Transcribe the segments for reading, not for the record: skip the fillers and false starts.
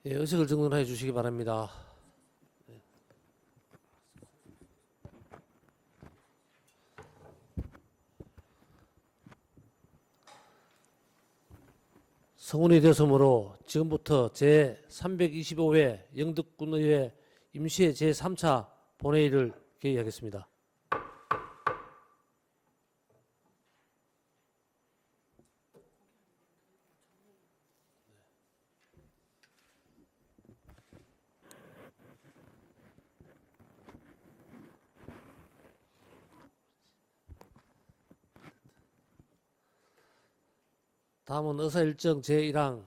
예, 의식을 정돈해 주시기 바랍니다. 성운이 되었으므로 지금부터 제325회 영덕군의회 임시회 제3차 본회의를 개의하겠습니다. 다음은 의사일정 제1항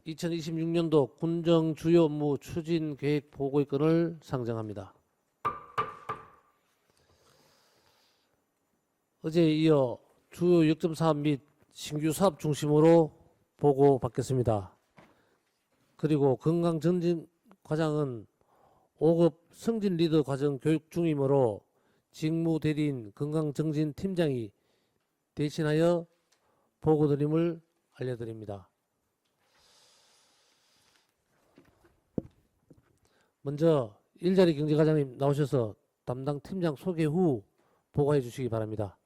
2026년도 군정 주요 업무 추진 계획 보고의 건을 상정합니다. 어제에 이어 주요 역점 사업 및 신규 사업 중심으로 보고 받겠습니다. 그리고 건강 전진 과장은 5급 승진 리더 과정 교육 중이므로 직무 대리인 건강 정진 팀장이 대신하여 보고 드림을 알려드립니다. 먼저 일자리 경제과장님 나오셔서 담당 팀장 소개 후 보고해 주시기 바랍니다.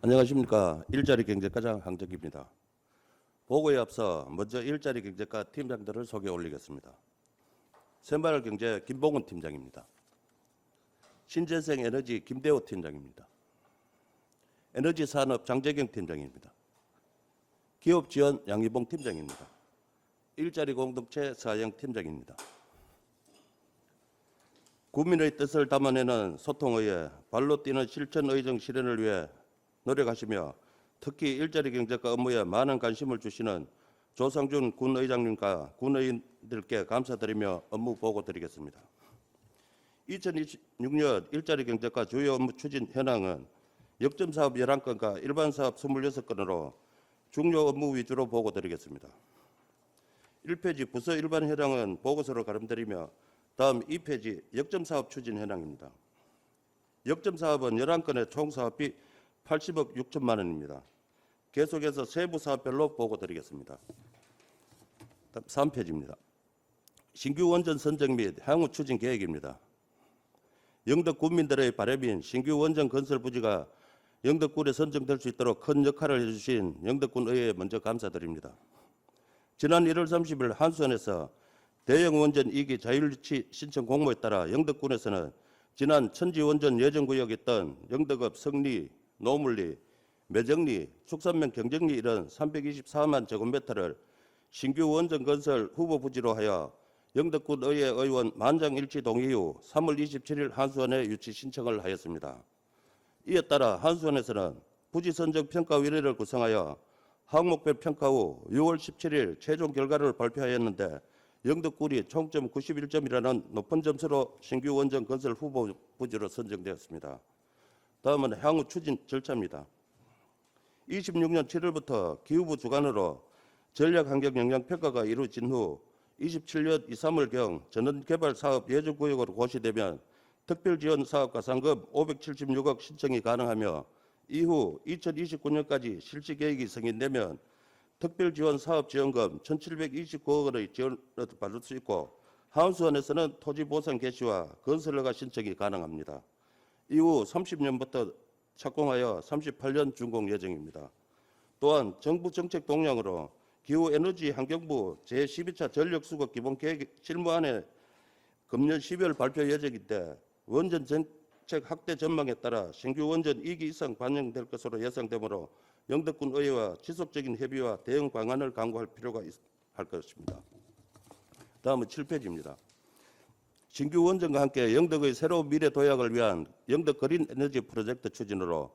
안녕하십니까. 일자리 경제과장 황정기입니다. 보고에 앞서 먼저 일자리 경제과 팀장들을 소개 올리겠습니다. 새마을경제 김봉훈 팀장입니다. 신재생 에너지 김대호 팀장입니다. 에너지산업 장재경 팀장입니다. 기업지원 양희봉 팀장입니다. 일자리 공동체 사영 팀장입니다. 국민의 뜻을 담아내는 소통의회, 발로 뛰는 실천의정 실현을 위해 노력하시며 특히 일자리 경제과 업무에 많은 관심을 주시는 조상준 군의장님과 군의원들께 감사드리며 업무 보고 드리겠습니다. 2026년 일자리 경제과 주요 업무 추진 현황은 역점 사업 11건과 일반 사업 26건으로 중요 업무 위주로 보고 드리겠습니다. 1페이지 부서 일반 현황은 보고서로 가름드리며 다음 2페이지 역점 사업 추진 현황입니다. 역점 사업은 11건의 총 사업비 80억 6천만 원입니다. 계속해서 세부 사업별로 보고 드리겠습니다. 3페이지입니다. 신규 원전 선정 및 향후 추진 계획입니다. 영덕 군민들의 바람인 신규 원전 건설 부지가 영덕군에 선정될 수 있도록 큰 역할을 해주신 영덕군 의회에 먼저 감사드립니다. 지난 1월 30일 한수원에서 대형 원전 2기 자율유치 신청 공모에 따라 영덕군에서는 지난 천지원전 예정구역에 있던 영덕읍 성리, 노물리, 매정리, 축산면 경정리 이런 324만 제곱미터를 신규 원전 건설 후보 부지로 하여 영덕군 의회 의원 만장일치 동의 후 3월 27일 한수원에 유치 신청을 하였습니다. 이에 따라 한수원에서는 부지 선정 평가위원회를 구성하여 항목별 평가 후 6월 17일 최종 결과를 발표하였는데 영덕군이 총점 91점이라는 높은 점수로 신규 원전 건설 후보 부지로 선정되었습니다. 다음은 향후 추진 절차입니다. 26년 7월부터 기후부 주관으로 전략환경영향평가가 이루어진 후 27년 2, 3월경 전원개발사업 예정구역으로 고시되면 특별지원사업과 상금 576억 신청이 가능하며 이후 2029년까지 실시계획이 승인되면 특별지원사업지원금 1,729억 원의 지원을 받을 수 있고 하운스원에서는 토지보상 개시와 건설허가 신청이 가능합니다. 이후 30년부터 착공하여 38년 준공 예정입니다. 또한 정부 정책 동향으로 기후에너지환경부 제12차 전력수급 기본계획 실무안에 금년 12월 발표 예정인데 원전 정책 확대 전망에 따라 신규 원전 2기 이상 반영될 것으로 예상되므로 영덕군 의회와 지속적인 협의와 대응 방안을 강구할 필요가 할 것입니다. 다음은 7페이지입니다. 신규 원전과 함께 영덕의 새로운 미래 도약을 위한 영덕 그린 에너지 프로젝트 추진으로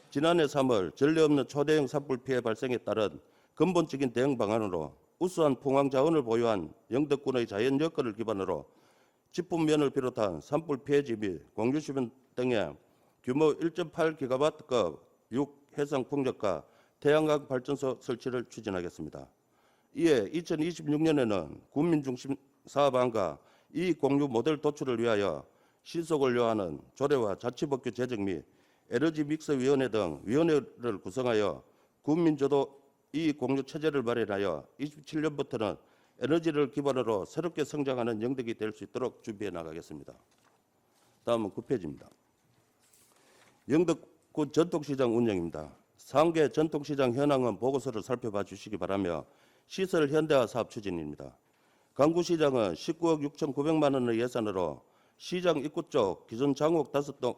지난해 3월 전례 없는 초대형 산불 피해 발생에 따른 근본적인 대응 방안으로 우수한 풍황 자원을 보유한 영덕군의 자연 여건을 기반으로 지분면을 비롯한 산불 피해지 및 공유 주변 등에 규모 1.8기가와트급 6해상 풍력과 태양광 발전소 설치를 추진하겠습니다. 이에 2026년에는 국민 중심 사업안과 이익 공유 모델 도출을 위하여 신속을 요하는 조례와 자치법규 제정 및 에너지 믹스 위원회 등 위원회를 구성하여 국민주도 이익 공유 체제를 마련하여 27년부터는 에너지를 기반으로 새롭게 성장하는 영덕이 될 수 있도록 준비해 나가겠습니다. 다음은 9페이지입니다. 영덕군 전통시장 운영입니다. 상계 전통시장 현황은 보고서를 살펴봐 주시기 바라며 시설 현대화 사업 추진입니다. 강구시장은 19억 6,900만 원의 예산으로 시장 입구 쪽 기존 장옥 5동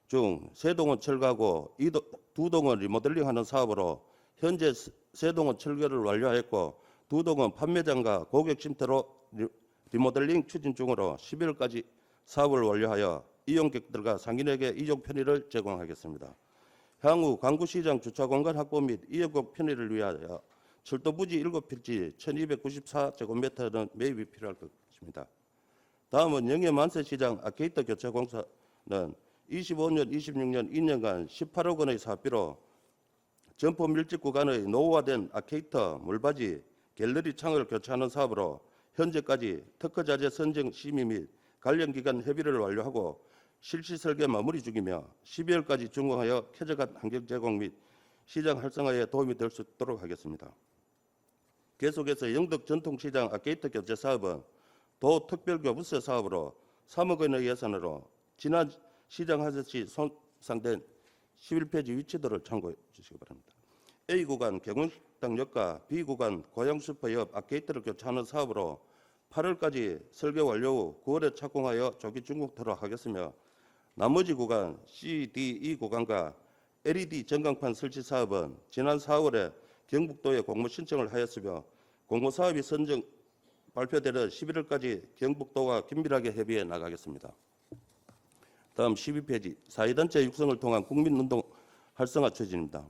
중 3동은 철거하고 2동은 리모델링하는 사업으로 현재 3동은 철거를 완료하였고 2동은 판매장과 고객 쉼터로 리모델링 추진 중으로 12월까지 사업을 완료하여 이용객들과 상인에게 이용 편의를 제공하겠습니다. 향후 강구시장 주차공간 확보 및 이용객 편의를 위하여 철도 부지 7필지 1294제곱미터는 매입이 필요할 것입니다. 다음은 영해 만세시장 아케이트 교체공사는 25년, 26년 2년간 18억 원의 사업비로 점포 밀집 구간의 노후화된 아케이트, 물바지, 갤러리 창을 교체하는 사업으로 현재까지 특허자재 선정 심의 및 관련 기관 협의를 완료하고 실시 설계 마무리 중이며 12월까지 준공하여 쾌적한 환경 제공 및 시장 활성화에 도움이 될 수 있도록 하겠습니다. 계속해서 영덕 전통시장 아케이트 교체 사업은 도 특별교부세 사업으로 3억 원의 예산으로 지난 시장 하세시 손상된 11페이지 위치도를 참고해 주시기 바랍니다. A 구간 경운당역과 B 구간 고양슈퍼 옆 아케이트를 교체하는 사업으로 8월까지 설계 완료 후 9월에 착공하여 조기 준공토록 하겠으며 나머지 구간 C, D, E 구간과 LED 전광판 설치 사업은 지난 4월에 경북도에 공모 신청을 하였으며 공모 사업이 선정 발표되는 11월까지 경북도와 긴밀하게 협의해 나가겠습니다. 다음 12페이지 사회단체 육성을 통한 국민운동 활성화 추진입니다.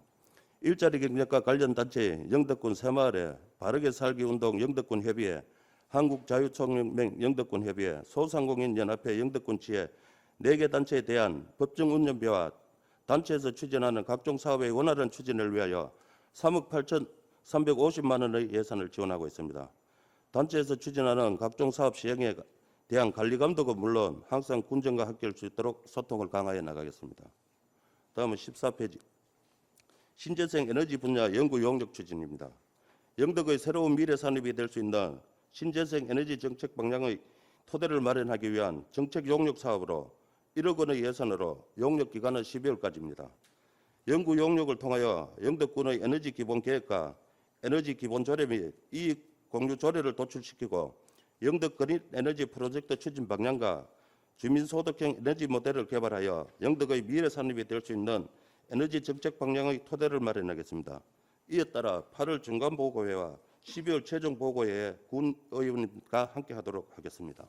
일자리 경력과 관련 단체 영덕군 새마을에 바르게 살기 운동 영덕군 협의회, 한국자유총연맹 영덕군 협의회, 소상공인연합회 영덕군 지회 4개 단체에 대한 법정 운영비와 단체에서 추진하는 각종 사업의 원활한 추진을 위하여 3억 8,350만 원의 예산을 지원하고 있습니다. 단체에서 추진하는 각종 사업 시행에 대한 관리 감독은 물론 항상 군정과 함께할 수 있도록 소통을 강화해 나가겠습니다. 다음은 14페이지 신재생 에너지 분야 연구 용역 추진입니다. 영덕의 새로운 미래 산업이 될 수 있는 신재생 에너지 정책 방향의 토대를 마련하기 위한 정책 용역 사업으로 1억 원의 예산으로 용역 기간은 12월까지입니다. 연구 용역을 통하여 영덕군의 에너지 기본 계획과 에너지 기본 조례 및 이익 공유 조례를 도출시키고 영덕 그린 에너지 프로젝트 추진 방향과 주민소득형 에너지 모델을 개발하여 영덕의 미래 산업이 될 수 있는 에너지 정책 방향의 토대를 마련하겠습니다. 이에 따라 8월 중간 보고회와 12월 최종 보고회에 군 의원님과 함께하도록 하겠습니다.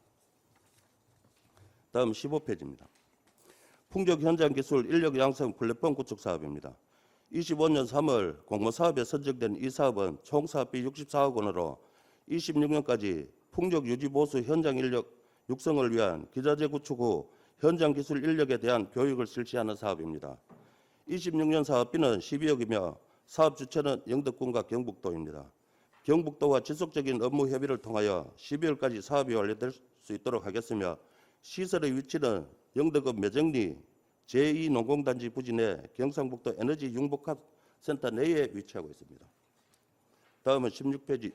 다음 15페이지입니다. 풍력 현장 기술 인력 양성 플랫폼 구축 사업입니다. 25년 3월 공모사업에 선정된 이 사업은 총 사업비 64억 원으로 26년까지 풍력 유지 보수 현장 인력 육성을 위한 기자재 구축 후 현장 기술 인력에 대한 교육을 실시하는 사업입니다. 26년 사업비는 12억이며 사업 주체는 영덕군과 경북도입니다. 경북도와 지속적인 업무 협의를 통하여 12월까지 사업이 완료될 수 있도록 하겠으며 시설의 위치는 영덕읍 매정리 제2농공단지 부지 내 경상북도 에너지 융복합센터 내에 위치하고 있습니다. 다음은 16페이지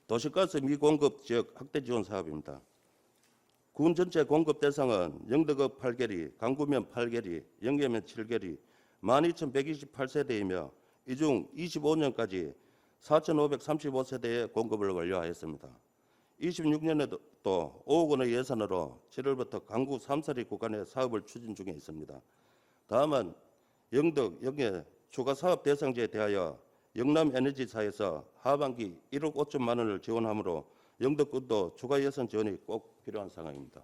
도시가스 미공급 지역 확대 지원 사업입니다. 군 전체 공급 대상은 영덕읍 8개리, 강구면 8개리, 영계면 7개리, 12,128세대이며 이 중 25년까지 4,535세대의 공급을 완료하였습니다. 26년에도 또 5억 원의 예산으로 7월부터 강구 3사리 구간의 사업을 추진 중에 있습니다. 다만 영덕, 영해 추가 사업 대상지에 대하여 영남에너지사에서 하반기 1억 5천만 원을 지원하므로 영덕군도 추가 예산 지원이 꼭 필요한 상황입니다.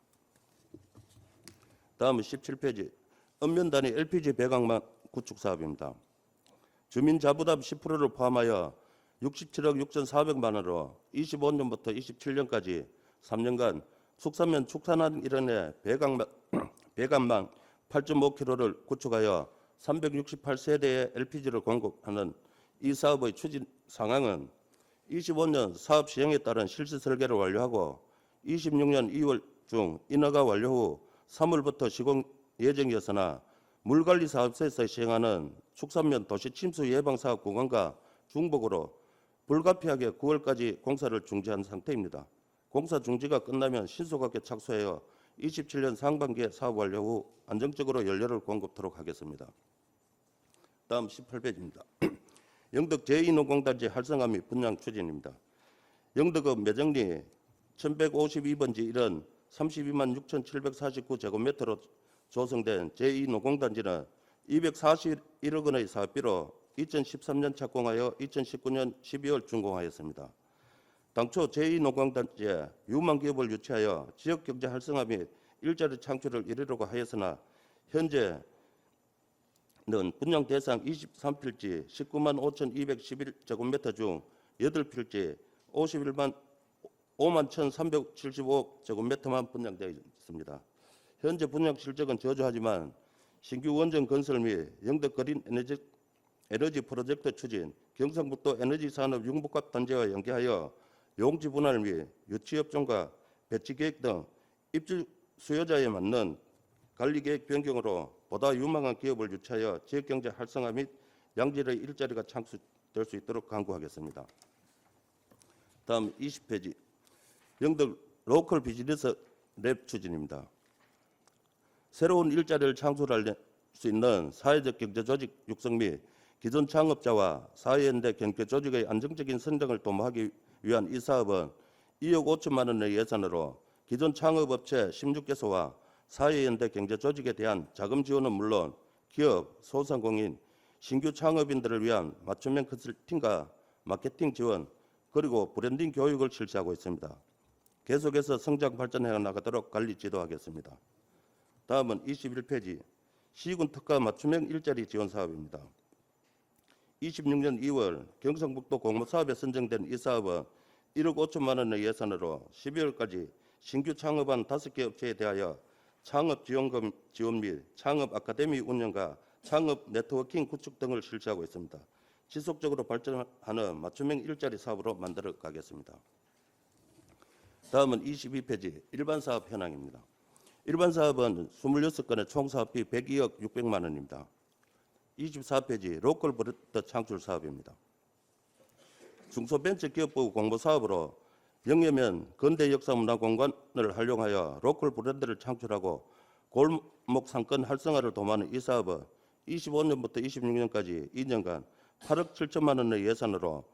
다음은 17페이지 읍면 단위 LPG 배관망 구축 사업입니다. 주민 자부담 10%를 포함하여 67억 6,400만 원으로 25년부터 27년까지 3년간 숙사면 축산한 일원의 배관망 8.5km를 구축하여 368세대의 LPG를 공급하는 이 사업의 추진 상황은 25년 사업 시행에 따른 실시 설계를 완료하고 26년 2월 중 인허가 완료 후 3월부터 시공 예정이었으나 물관리사업소에서 시행하는 축산면 도시침수 예방사업 구간과 중복으로 불가피하게 9월까지 공사를 중지한 상태입니다. 공사 중지가 끝나면 신속하게 착수하여 27년 상반기에 사업 완료 후 안정적으로 연료를 공급토록 하겠습니다. 다음 18페이지입니다. 영덕 제2노공단지 활성화 및 분양 추진입니다. 영덕읍 매정리 1152번지 1은 32만 6,749제곱미터로 조성된 제2노공단지는 241억 원의 사업비로 2013년 착공하여 2019년 12월 준공하였습니다. 당초 제2노공단지에 유망 기업을 유치하여 지역경제 활성화 및 일자리 창출을 이루려고 하였으나 현재는 분양 대상 23필지 19만 5,211제곱미터 중 8필지 5만 1,375제곱미터만 분양되어 있습니다. 현재 분양 실적은 저조하지만 신규 원전 건설 및 영덕 그린 에너지 프로젝트 추진, 경상북도 에너지산업 융복합 단지와 연계하여 용지 분할 및 유치업종과 배치 계획 등 입주 수요자에 맞는 관리 계획 변경으로 보다 유망한 기업을 유치하여 지역경제 활성화 및 양질의 일자리가 창출될 수 있도록 강구하겠습니다. 다음 20페이지. 영덕 로컬 비즈니스 랩 추진입니다. 새로운 일자리를 창출할 수 있는 사회적 경제 조직 육성 및 기존 창업자와 사회연대 경제 조직의 안정적인 성장을 도모하기 위한 이 사업은 2억 5천만 원의 예산으로 기존 창업업체 16개소와 사회연대 경제 조직에 대한 자금 지원은 물론 기업, 소상공인, 신규 창업인들을 위한 맞춤형 컨설팅과 마케팅 지원, 그리고 브랜딩 교육을 실시하고 있습니다. 계속해서 성장 발전해 나가도록 관리 지도하겠습니다. 다음은 21페이지 시군 특화 맞춤형 일자리 지원 사업입니다. 26년 2월 경상북도 공모사업에 선정된 이 사업은 1억 5천만 원의 예산으로 12월까지 신규 창업한 5개 업체에 대하여 창업지원금 지원 및 창업 아카데미 운영과 창업 네트워킹 구축 등을 실시하고 있습니다. 지속적으로 발전하는 맞춤형 일자리 사업으로 만들어 가겠습니다. 다음은 22페이지 일반 사업 현황입니다. 일반 사업은 26건의 총 사업비 102억 600만 원입니다. 24페이지 로컬 브랜드 창출 사업입니다. 중소벤처기업부 공모사업으로 영예면 근대역사문화공간을 활용하여 로컬 브랜드를 창출하고 골목 상권 활성화를 도모하는 이 사업은 25년부터 26년까지 2년간 8억 7천만 원의 예산으로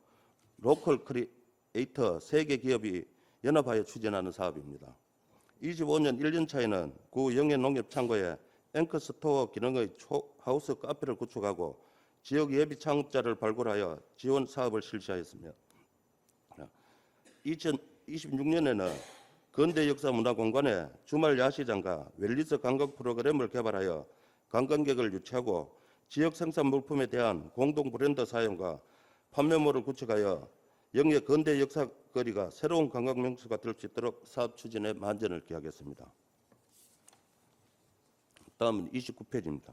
로컬 크리에이터 3개 기업이 연합하여 추진하는 사업입니다. 25년 1년 차에는 구 영예농협창고에 앵커스토어 기능의 초하우스 카페를 구축하고 지역 예비 창업자를 발굴하여 지원 사업을 실시하였으며 2026년에는 근대역사문화공간에 주말 야시장과 웰니스 관광 프로그램을 개발하여 관광객을 유치하고 지역 생산 물품에 대한 공동 브랜드 사용과 판매몰을 구축하여 영예 근대 역사거리가 새로운 관광 명소가 될 수 있도록 사업 추진에 만전을 기하겠습니다. 다음은 29페이지입니다.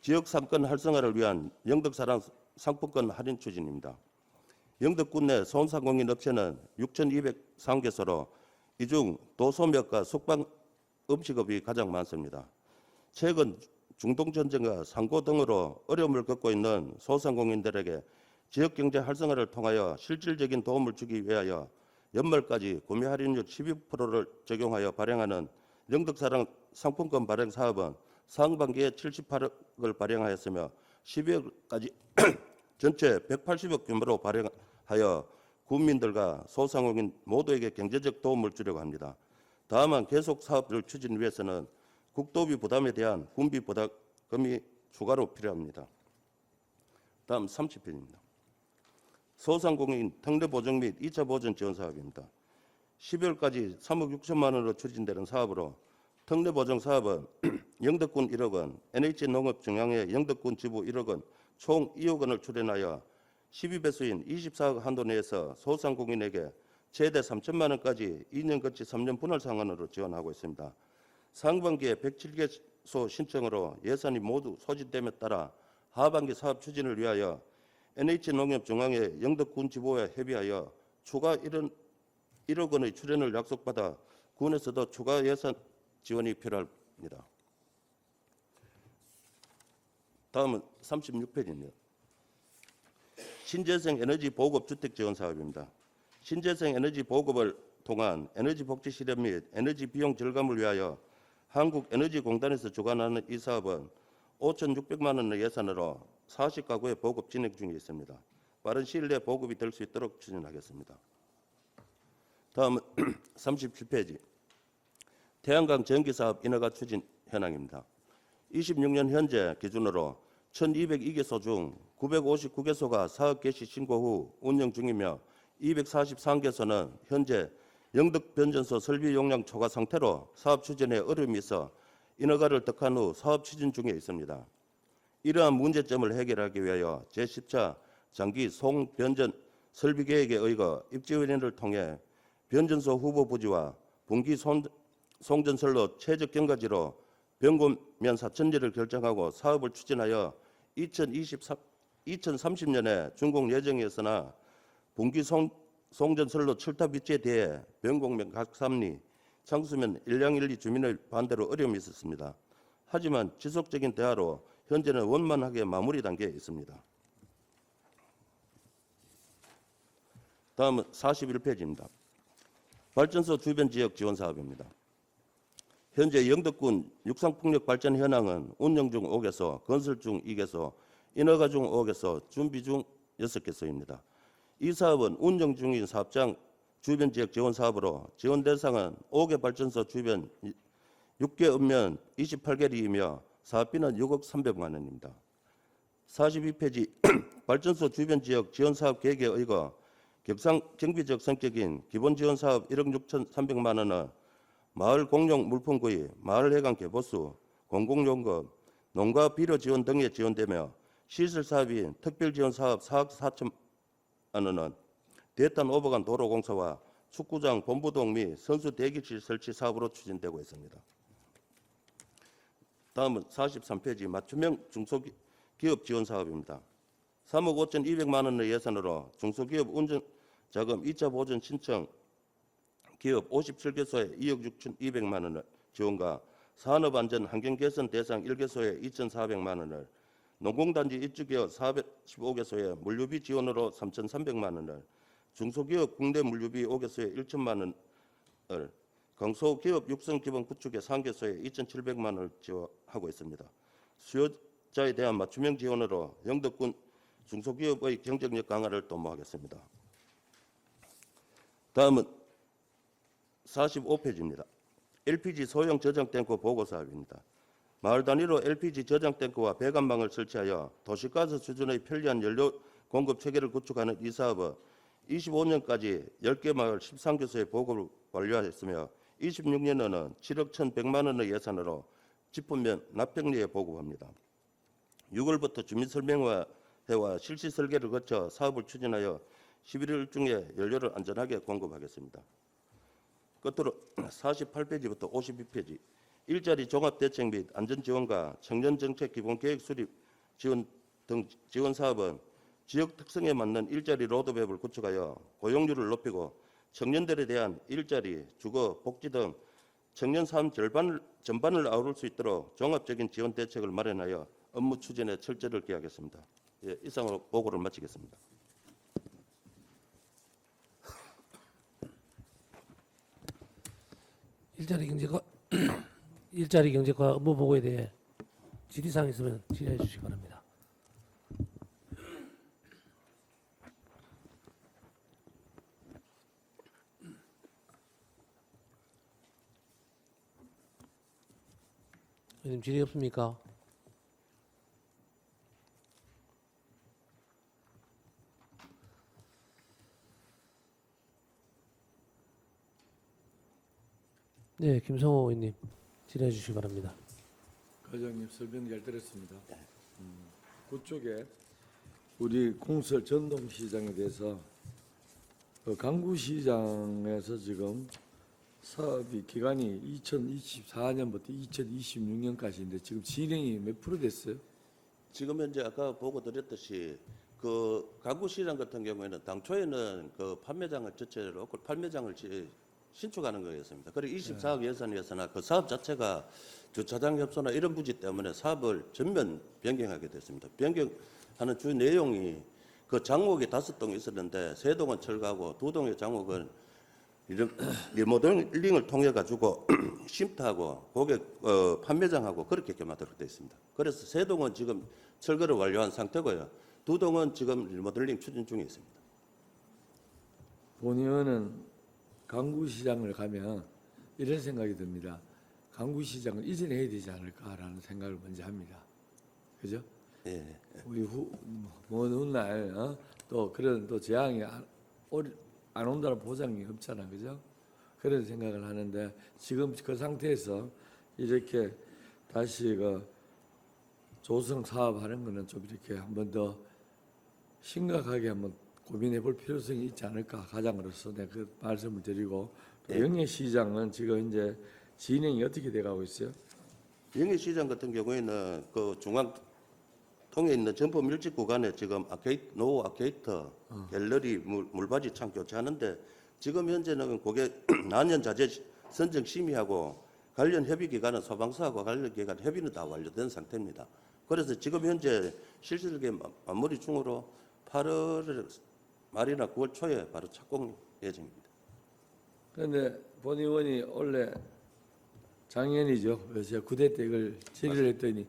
지역 상권 활성화를 위한 영덕사랑 상품권 할인 추진입니다. 영덕군 내 소상공인 업체는 6,203개소로 이 중 도소매업과 숙박 음식업이 가장 많습니다. 최근 중동전쟁과 상고 등으로 어려움을 겪고 있는 소상공인들에게 지역경제 활성화를 통하여 실질적인 도움을 주기 위하여 연말까지 구매 할인율 12%를 적용하여 발행하는 영덕사랑 상품권 발행 사업은 상반기에 78억을 발행하였으며 12월까지 전체 180억 규모로 발행하여 국민들과 소상공인 모두에게 경제적 도움을 주려고 합니다. 다만 계속 사업을 추진 위해서는 국도비 부담에 대한 군비 부담금이 추가로 필요합니다. 다음 30편입니다. 소상공인 특례 보정 및 2차 보전 지원 사업입니다. 12월까지 3억 6천만 원으로 추진되는 사업으로 특례 보정 사업은 영덕군 1억 원, NH농업 중앙회 영덕군 지부 1억 원, 총 2억 원을 출연하여 12배수인 24억 한도 내에서 소상공인에게 최대 3천만 원까지 2년 거치 3년 분할 상환으로 지원하고 있습니다. 상반기에 107개소 신청으로 예산이 모두 소진됨에 따라 하반기 사업 추진을 위하여 NH농협중앙회 영덕군 지부와 협의하여 추가 1억 원의 출연을 약속받아 군에서도 추가 예산 지원이 필요합니다. 다음은 36페이지입니다. 신재생 에너지 보급 주택 지원 사업입니다. 신재생 에너지 보급을 통한 에너지 복지 실현 및 에너지 비용 절감을 위하여 한국에너지공단에서 주관하는 이 사업은 5,600만 원의 예산으로 40가구의 보급 진행 중에 있습니다. 빠른 시일 내에 보급이 될 수 있도록 추진하겠습니다. 다음은 37페이지. 태양광 전기사업 인허가 추진 현황입니다. 26년 현재 기준으로 1,202개소 중 959개소가 사업 개시 신고 후 운영 중이며 243개소는 현재 영덕 변전소 설비 용량 초과 상태로 사업 추진에 어려움이 있어 인허가를 득한 후 사업 추진 중에 있습니다. 이러한 문제점을 해결하기 위하여 제10차 장기 송변전 설비 계획에 의거 입지위원회를 통해 변전소 후보 부지와 분기 송전설로 최적 경과지로 변고면 사천지를 결정하고 사업을 추진하여 2030년에 준공 예정이었으나 분기 송전설로 철탑 위치에 대해 변공면 각삼리, 창수면 1량1리 주민의 반대로 어려움이 있었습니다. 하지만 지속적인 대화로 현재는 원만하게 마무리 단계에 있습니다. 다음은 41페이지입니다. 발전소 주변 지역 지원 사업입니다. 현재 영덕군 육상풍력 발전 현황은 운영 중 5개소, 건설 중 2개소, 인허가 중 5개소, 준비 중 6개소입니다. 이 사업은 운영 중인 사업장 주변 지역 지원 사업으로 지원 대상은 5개 발전소 주변 6개 읍면 28개리이며 사업비는 6억 300만 원입니다. 42페이지 발전소 주변 지역 지원 사업 계획에 의거 격상 정비적 성격인 기본 지원 사업 1억 6,300만 원은 마을 공용 물품 구입, 마을 해관 개보수, 공공용금, 농가 비료 지원 등에 지원되며 시설 사업인 특별 지원 사업 4억 4천만 원은 대탄 오버간 도로 공사와 축구장 본부동 및 선수 대기실 설치 사업으로 추진되고 있습니다. 다음은 43페이지 맞춤형 중소기업 지원 사업입니다. 3억 5,200만 원의 예산으로 중소기업 운전 자금 2차 보전 신청 기업 57개소에 2억 6,200만 원을 지원과 산업안전 환경개선 대상 1개소에 2,400만 원을 농공단지 입주기업 415개소에 물류비 지원으로 3,300만 원을 중소기업 국내 물류비 5개소에 1천만 원을 강소기업 육성 기반 구축에 3개소에 2,700만 원을 지원하고 있습니다. 수요자에 대한 맞춤형 지원으로 영덕군 중소기업의 경쟁력 강화를 도모하겠습니다. 다음은 45페이지입니다. LPG 소형 저장 탱크 보고 사업입니다. 마을 단위로 LPG 저장 탱크와 배관망을 설치하여 도시가스 수준의 편리한 연료 공급 체계를 구축하는 이 사업은 25년까지 10개 마을 13개소의 보급을 완료하였으며 26년에는 7억 1,100만 원의 예산으로 지포면 납병리에 보급합니다. 6월부터 주민설명회와 실시 설계를 거쳐 사업을 추진하여 11월 중에 연료를 안전하게 공급하겠습니다. 끝으로 48페이지부터 52페이지 일자리 종합대책 및 안전지원과 청년정책 기본계획 수립 지원 등 지원 사업은 지역 특성에 맞는 일자리 로드맵을 구축하여 고용률을 높이고 청년들에 대한 일자리, 주거, 복지 등 청년 삶 전반을 아우를 수 있도록 종합적인 지원 대책을 마련하여 업무 추진에 철저를 기하겠습니다. 예, 이상으로 보고를 마치겠습니다. 일자리 경제과 업무 보고에 대해 질의사항 있으면 질의해 주시기 바랍니다. 의원님 질의 없습니까? 네, 김성호 의원님 질의해 주시기 바랍니다. 과장님 설명 잘 들었습니다. 그쪽에 우리 공설 전동시장에 대해서 강구시장에서 지금 사업이 기간이 2024년부터 2026년까지인데 지금 진행이 몇 프로 됐어요? 지금 현재 아까 보고 드렸듯이 그 가구시장 같은 경우에는 당초에는 그 판매장을 전체로 판매장을 신축하는 거였습니다. 그리고 24억 예산이었으나 그 사업 자체가 주차장 협소나 이런 부지 때문에 사업을 전면 변경하게 됐습니다. 변경하는 주 내용이 그 장목이 5동이 있었는데 3동은 철거하고 2동의 장목은 리모델링을 통해 가지고 쉼터하고 고객 판매장하고 그렇게 개마도록 되어 있습니다. 그래서 3동은 지금 철거를 완료한 상태고요. 2동은 지금 리모델링 추진 중에 있습니다. 본 의원은 강구시장을 가면 이런 생각이 듭니다. 강구시장을 이전해야 되지 않을까라는 생각을 먼저 합니다. 그죠? 예. 우리 먼 훗날 또 그런 또 재앙이 안 온다는 보장이 없잖아, 그죠? 그런 생각을 하는데 지금 그 상태에서 이렇게 다시 그 조성 사업하는 거는 좀 이렇게 한번 더 심각하게 한번 고민해 볼 필요성이 있지 않을까 가장으로서 내가 그 말씀을 드리고 또 영예시장은 지금 이제 진행이 어떻게 돼가고 있어요? 영예시장 같은 경우에는 그 중앙 통에 있는 점포 밀집 구간에 지금 노후 아케이터, 갤러리, 물바지 창 교체하는데 지금 현재는 고객 난연 자재 선정 심의하고 관련 협의 기관은 소방서하고 관련 기관 협의는 다 완료된 상태입니다. 그래서 지금 현재 실질계 마무리 중으로 8월 말이나 9월 초에 바로 착공 예정입니다. 그런데 본 의원이 원래 작년이죠. 제가 9대 때 이걸 질의를 했더니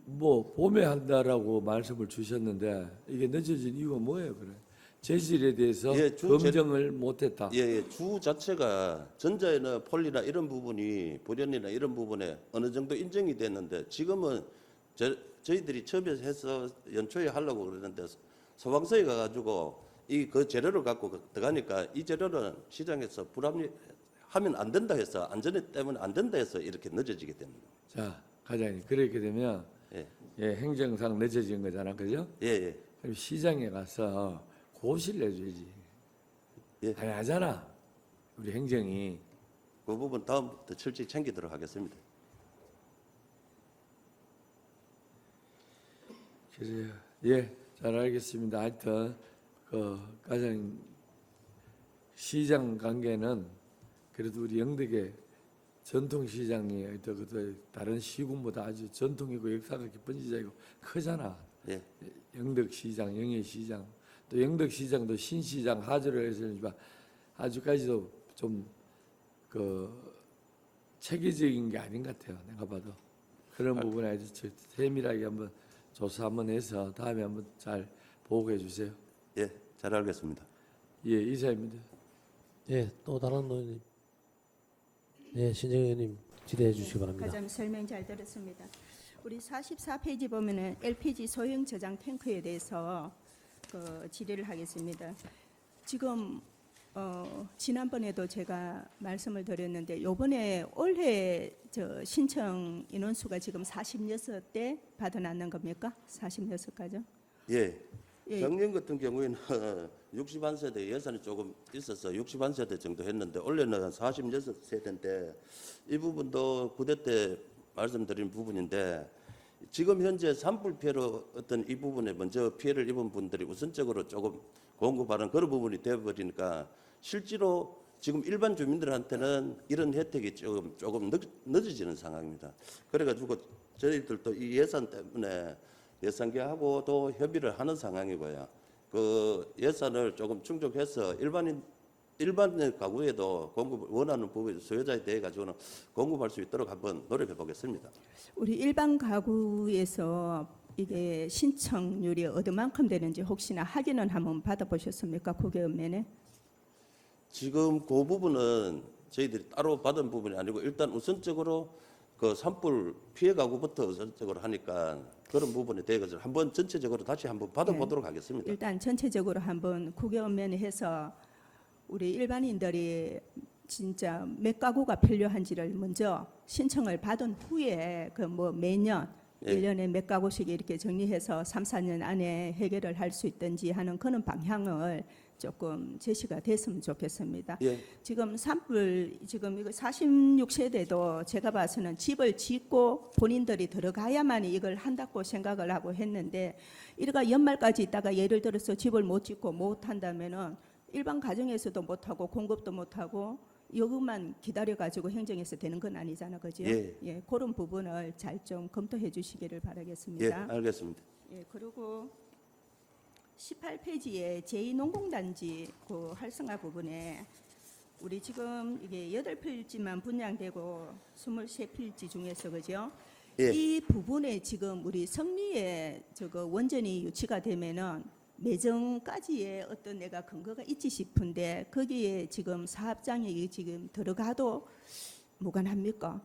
뭐 봄에 한다라고 말씀을 주셨는데 이게 늦어진 이유가 뭐예요, 그래? 재질에 대해서 예, 검증을 못했다. 예, 주 자체가 전자에는 폴리나 이런 부분이 불연이나 이런 부분에 어느 정도 인정이 됐는데 지금은 저희들이 처음에 해서 연초에 하려고 그러는데 소방서에 가가지고 그 재료를 갖고 들어가니까 이 재료는 시장에서 불합리하면 안 된다 해서 안전 때문에 안 된다 해서 이렇게 늦어지게 됩니다. 자, 과장님 그렇게 되면 예. 행정상 늦어진 거잖아, 그죠? 예. 그럼 시장에 가서 고시를 해줘야지. 예. 안 하잖아, 우리 행정이. 그 부분 다음부터 철저히 챙기도록 하겠습니다. 그래요. 예, 잘 알겠습니다. 하여튼 과장님 시장 관계는 그래도 우리 영덕의 전통시장이 다른 시군보다 아주 전통이고 역사가 깊은 시장이고 크잖아. 예. 영덕시장, 영예시장, 또 영덕시장도 신시장 하주를 해서 아주까지도 좀 체계적인 게 아닌 것 같아요. 내가 봐도 그런 부분에 아주 세밀하게 한번 조사 한번 해서 다음에 한번 잘 보고해 주세요. 예, 잘 알겠습니다. 예, 이사입니다. 예, 또 다른 의원님. 예, 신정 의원님 질의해 주시기 바랍니다. 과장님 설명 잘 들었습니다. 우리 44페이지 보면은 LPG 소형 저장 탱크에 대해서 질의를 하겠습니다. 지금 지난번에도 제가 말씀을 드렸는데 요번에 올해 신청 인원수가 지금 46대 받아놨는 겁니까? 46가죠? 예. 예. 작년 같은 경우에는 61세대 예산이 조금 있어서 61세대 정도 했는데 올해는 46세대인데 이 부분도 9대 때 말씀드린 부분인데 지금 현재 산불 피해로 어떤 이 부분에 먼저 피해를 입은 분들이 우선적으로 조금 공급하는 그런 부분이 되어버리니까 실제로 지금 일반 주민들한테는 이런 혜택이 조금 늦어지는 상황입니다. 그래가지고 저희들도 이 예산 때문에 예산계하고도 협의를 하는 상황이고요. 그 예산을 조금 충족해서 일반 가구에도 공급을 원하는 부분 소유자에 대해 가지고는 공급할 수 있도록 한번 노력해 보겠습니다. 우리 일반 가구에서 이게 신청률이 어디만큼 되는지 혹시나 확인은 한번 받아보셨습니까? 고객연면에? 지금 그 부분은 저희들이 따로 받은 부분이 아니고 일단 우선적으로 그 산불 피해 가구부터 우선적으로 하니까 그런 부분에 대해서 한번 전체적으로 다시 한번 받아보도록 하겠습니다. 일단 전체적으로 한번 국외연면에 해서 우리 일반인들이 진짜 몇 가구가 필요한지를 먼저 신청을 받은 후에 매년 예. 1년에 몇 가구씩 이렇게 정리해서 3, 4년 안에 해결을 할 수 있든지 하는 그런 방향을 조금 제시가 됐으면 좋겠습니다. 예. 지금 산불 지금 이거 46세대도 제가 봐서는 집을 짓고 본인들이 들어가야만 이걸 한다고 생각을 하고 했는데 이래가 연말까지 있다가 예를 들어서 집을 못 짓고 못 한다면은 일반 가정에서도 못 하고 공급도 못 하고 요것만 기다려가지고 행정에서 되는 건 아니잖아, 그죠? 예. 그런 부분을 잘 좀 검토해 주시기를 예, 바라겠습니다. 알겠습니다. 그리고 18페이지에 제2농공단지 그 활성화 부분에 우리 지금 이게 8필지만 분양되고 23필지 중에서 그죠? 예. 이 부분에 지금 우리 성리에 저거 원전이 유치가 되면은 매정까지의 어떤 내가 근거가 있지 싶은데 거기에 지금 사업장에 지금 들어가도 무관합니까?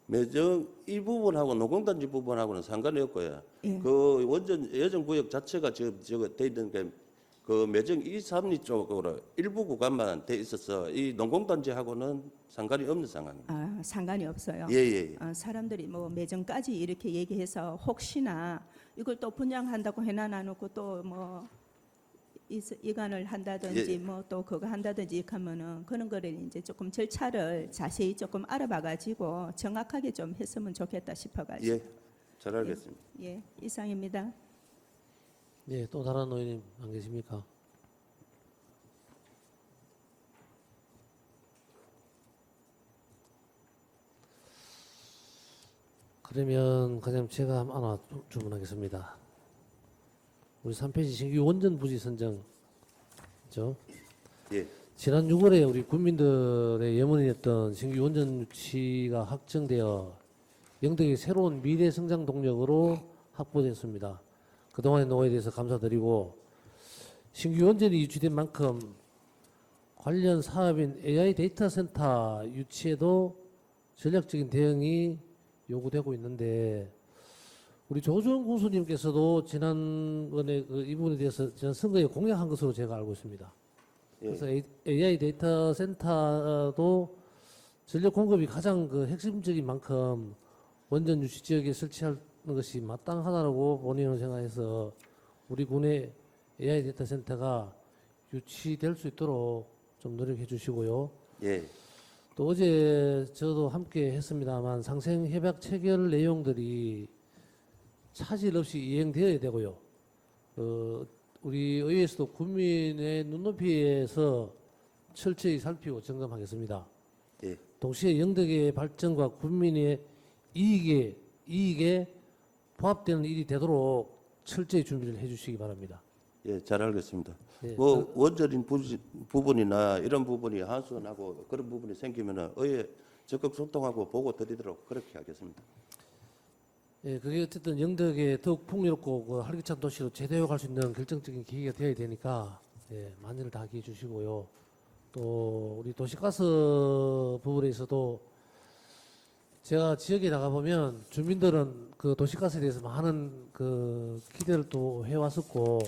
매정 이 부분하고 노공단지 부분하고는 상관이 없고요. 예. 그 원전 예정 구역 자체가 지금 저거 돼 있는 게 그 매정 2, 3리 쪽으로 일부 구간만 돼 있어서 이 농공단지하고는 상관이 없는 상황입니다. 아, 상관이 없어요. 예. 사람들이 뭐 매정까지 이렇게 얘기해서 혹시나 이걸 또 분양한다고 해놔놓고 또 뭐 이관을 한다든지 예. 뭐 또 그거 한다든지 하면은 그런 거를 이제 조금 절차를 자세히 조금 알아봐가지고 정확하게 좀 했으면 좋겠다 싶어가지고. 예. 잘 알겠습니다. 예, 이상입니다. 예, 또 다른 의원님 안 계십니까? 그러면 그냥 제가 하나 주문하겠습니다. 우리 3페이지 신규 원전 부지 선정죠. 예. 지난 6월에 우리 국민들의 염원이었던 신규 원전 유치가 확정되어 영덕의 새로운 미래 성장 동력으로 확보됐습니다. 그동안의 노고에 대해서 감사드리고 신규 원전이 유치된 만큼 관련 사업인 AI 데이터 센터 유치에도 전략적인 대응이 요구되고 있는데 우리 조주원 군수님께서도 지난번에 이 부분에 대해서 지난 선거에 공약한 것으로 제가 알고 있습니다. 예. 그래서 AI 데이터 센터도 전력 공급이 가장 그 핵심적인 만큼 원전 유치 지역에 설치하는 것이 마땅하다고 본인은 생각해서 우리 군의 AI 데이터 센터가 유치될 수 있도록 좀 노력해 주시고요. 예. 또 어제 저도 함께 했습니다만 상생 협약 체결 내용들이 차질 없이 이행되어야 되고요. 우리 의회에서도 국민의 눈높이에서 철저히 살피고 점검하겠습니다. 예. 동시에 영덕의 발전과 국민의 이익에 부합되는 일이 되도록 철저히 준비를 해주시기 바랍니다. 예, 잘 알겠습니다. 예, 뭐 원전인 부분이나 이런 부분이 한순하고 그런 부분이 생기면은 의회 적극 소통하고 보고 드리도록 그렇게 하겠습니다. 예, 그게 어쨌든 영덕에 더욱 풍요롭고 그 활기찬 도시로 재대역할 수 있는 결정적인 계기가 되어야 되니까 예, 만전을 다기해 주시고요. 또 우리 도시가스 부분에서도 제가 지역에 나가 보면 주민들은 그 도시가스에 대해서 많은 그 기대를 또 해왔었고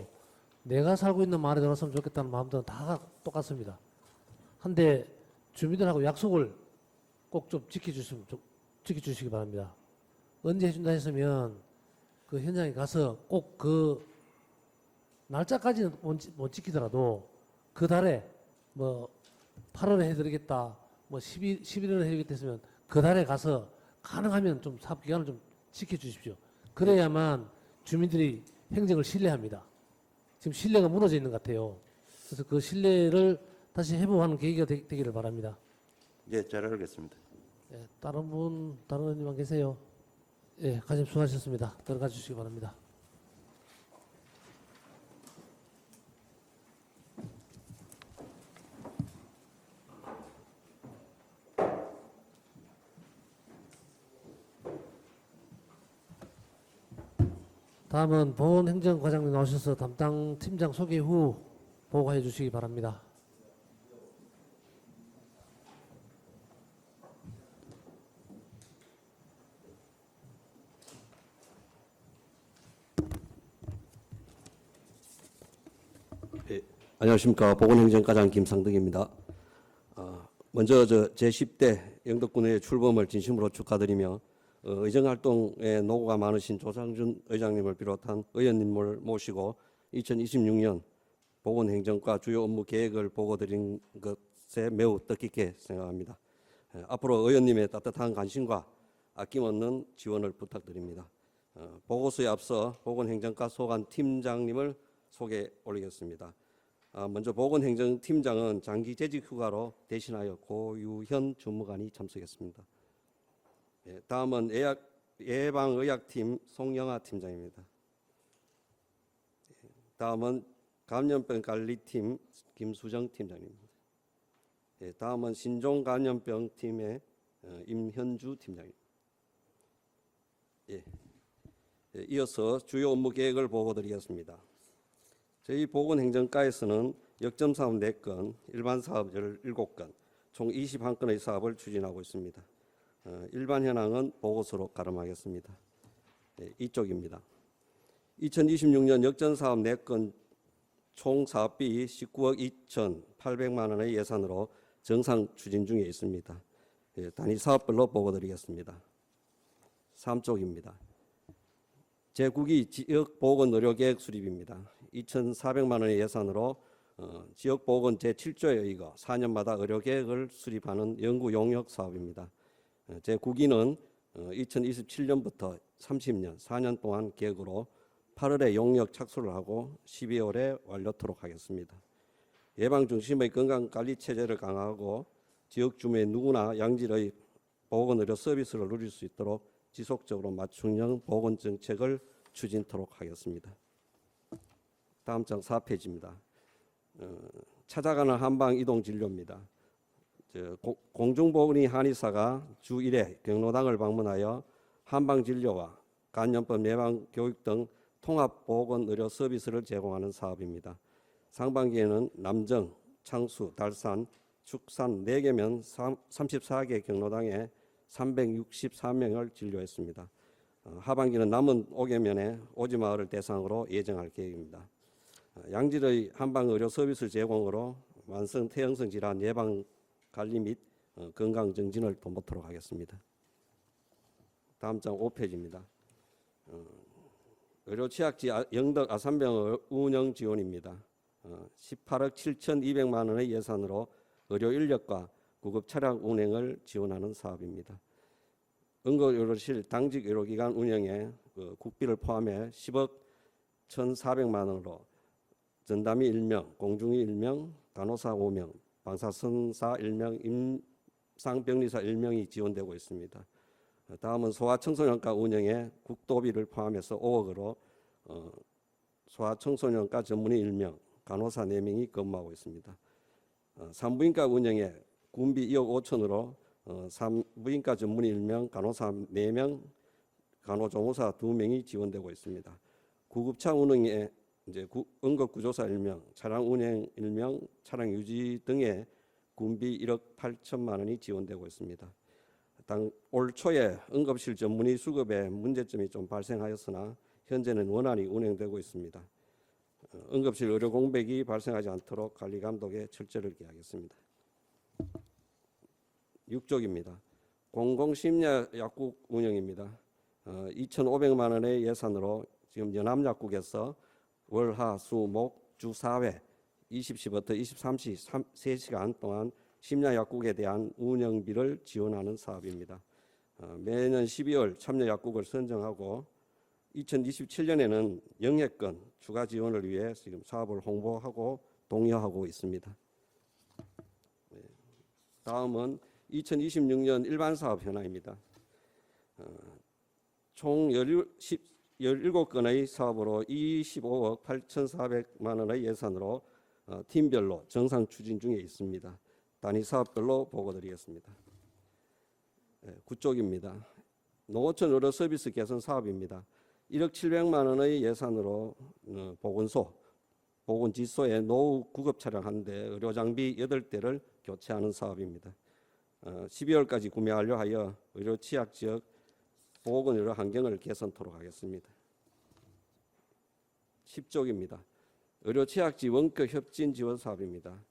내가 살고 있는 마을에 들어갔으면 좋겠다는 마음들은 다 똑같습니다. 한데 주민들하고 약속을 꼭 좀 지켜주시기 바랍니다. 언제 해준다 했으면 그 현장에 가서 꼭 그 날짜까지는 못 지키더라도 그 달에 뭐 8월에 해드리겠다, 뭐 11월에 해드리겠다 했으면 그 달에 가서 가능하면 좀 사업 기간을 좀 지켜주십시오. 그래야만 주민들이 행정을 신뢰합니다. 지금 신뢰가 무너져 있는 것 같아요. 그래서 그 신뢰를 다시 회복하는 계기가 되기를 바랍니다. 예, 잘 알겠습니다. 예, 다른 의원님만 계세요? 예, 가심 수고하셨습니다. 들어가 주시기 바랍니다. 다음은 보건행정과장님 나오셔서 담당 팀장 소개 후 보고해 주시기 바랍니다. 예, 안녕하십니까. 보건행정과장 김상덕입니다. 먼저 제10대 영덕군의 출범을 진심으로 축하드리며 의정활동에 노고가 많으신 조상준 의장님을 비롯한 의원님을 모시고 2026년 보건행정과 주요 업무 계획을 보고드린 것에 매우 뜻깊게 생각합니다. 앞으로 의원님의 따뜻한 관심과 아낌없는 지원을 부탁드립니다. 보고서에 앞서 보건행정과 소관 팀장님을 소개 올리겠습니다. 먼저 보건행정팀장은 장기 재직 휴가로 대신하여 고유현 주무관이 참석했습니다. 예, 다음은 예방의학팀 송영아 팀장입니다. 다음은 감염병 관리팀 김수정 팀장입니다. 예, 다음은 신종감염병 팀의 임현주 팀장입니다. 예, 이어서 주요 업무 계획을 보고드리겠습니다. 저희 보건행정과에서는 역점사업 4건, 일반사업 17건, 총 21건의 사업을 추진하고 있습니다. 일반 현황은 보고서로 가름하겠습니다. 예, 이쪽입니다. 2026년 역전사업 4건 총 사업비 19억 2,800만 원의 예산으로 정상 추진 중에 있습니다. 예, 단위 사업별로 보고드리겠습니다. 3쪽입니다. 제9기 지역보건의료계획 수립입니다. 2,400만 원의 예산으로 지역보건 제7조에 의거 4년마다 의료계획을 수립하는 연구용역 사업입니다. 제9기는 2027년부터 30년 4년 동안 계획으로 8월에 용역 착수를 하고 12월에 완료토록 하겠습니다. 예방 중심의 건강관리 체제를 강화하고 지역 주민 누구나 양질의 보건의료 서비스를 누릴 수 있도록 지속적으로 맞춤형 보건정책을 추진토록 하겠습니다. 다음 장 4페이지입니다. 찾아가는 한방 이동 진료입니다. 공중보건의 한의사가 주 1회 경로당을 방문하여 한방 진료와 감염병 예방 교육 등 통합보건의료 서비스를 제공하는 사업입니다. 상반기에는 남정, 창수, 달산, 축산 4개면 34개 경로당에 363명을 진료했습니다. 하반기는 남은 5개면에 오지마을을 대상으로 예정할 계획입니다. 양질의 한방의료 서비스 제공으로 만성 퇴행성 질환 예방 관리 및 건강 정진을 돕도록 하겠습니다. 다음 장 5페이지입니다. 의료 취약지 영덕 아산병원 운영 지원입니다. 18억 7,200만 원의 예산으로 의료 인력과 구급 차량 운행을 지원하는 사업입니다. 응급의료실 당직 의료기관 운영에 국비를 포함해 10억 1,400만 원으로 전담의 1명, 공중의 1명, 간호사 5명, 방사선사 1명, 임상병리사 1명이 지원되고 있습니다. 다음은 소아청소년과 운영에 국도비를 포함해서 5억으로 소아청소년과 전문의 1명, 간호사 4명이 근무하고 있습니다. 산부인과 운영에 군비 2억 5천으로 산부인과 전문의 1명, 간호사 4명, 간호조무사 2명이 지원되고 있습니다. 구급차 운영에 응급구조사 1명, 차량 운행 1명, 차량 유지 등의 군비 1억 8천만 원이 지원되고 있습니다. 올 초에 응급실 전문의 수급에 문제점이 좀 발생하였으나 현재는 원활히 운행되고 있습니다. 응급실 의료 공백이 발생하지 않도록 관리 감독에 철저를 기하겠습니다. 6쪽입니다. 공공심야 약국 운영입니다. 2,500만 원의 예산으로 지금 연합약국에서 월, 하, 수, 목, 주 4회 20시부터 23시 3시간 동안 심야약국에 대한 운영비를 지원하는 사업입니다. 매년 12월 참여약국을 선정하고 2027년에는 영예권 추가 지원을 위해 지금 사업을 홍보하고 독려하고 있습니다. 다음은 2026년 일반사업 현황입니다. 총 17건의 사업으로 25억 8,400만 원의 예산으로 팀별로 정상 추진 중에 있습니다. 단위 사업별로 보고드리겠습니다. 9쪽입니다. 농어촌 의료 서비스 개선 사업입니다. 1억 700만 원의 예산으로 보건지소에 노후 구급 차량 1대, 의료장비 8대를 교체하는 사업입니다. 12월까지 구매 완료하여 의료 취약 지역 보건의료 환경을 개선토록 하겠습니다. 10쪽입니다. 의료 취약지 원격 협진 지원 사업입니다.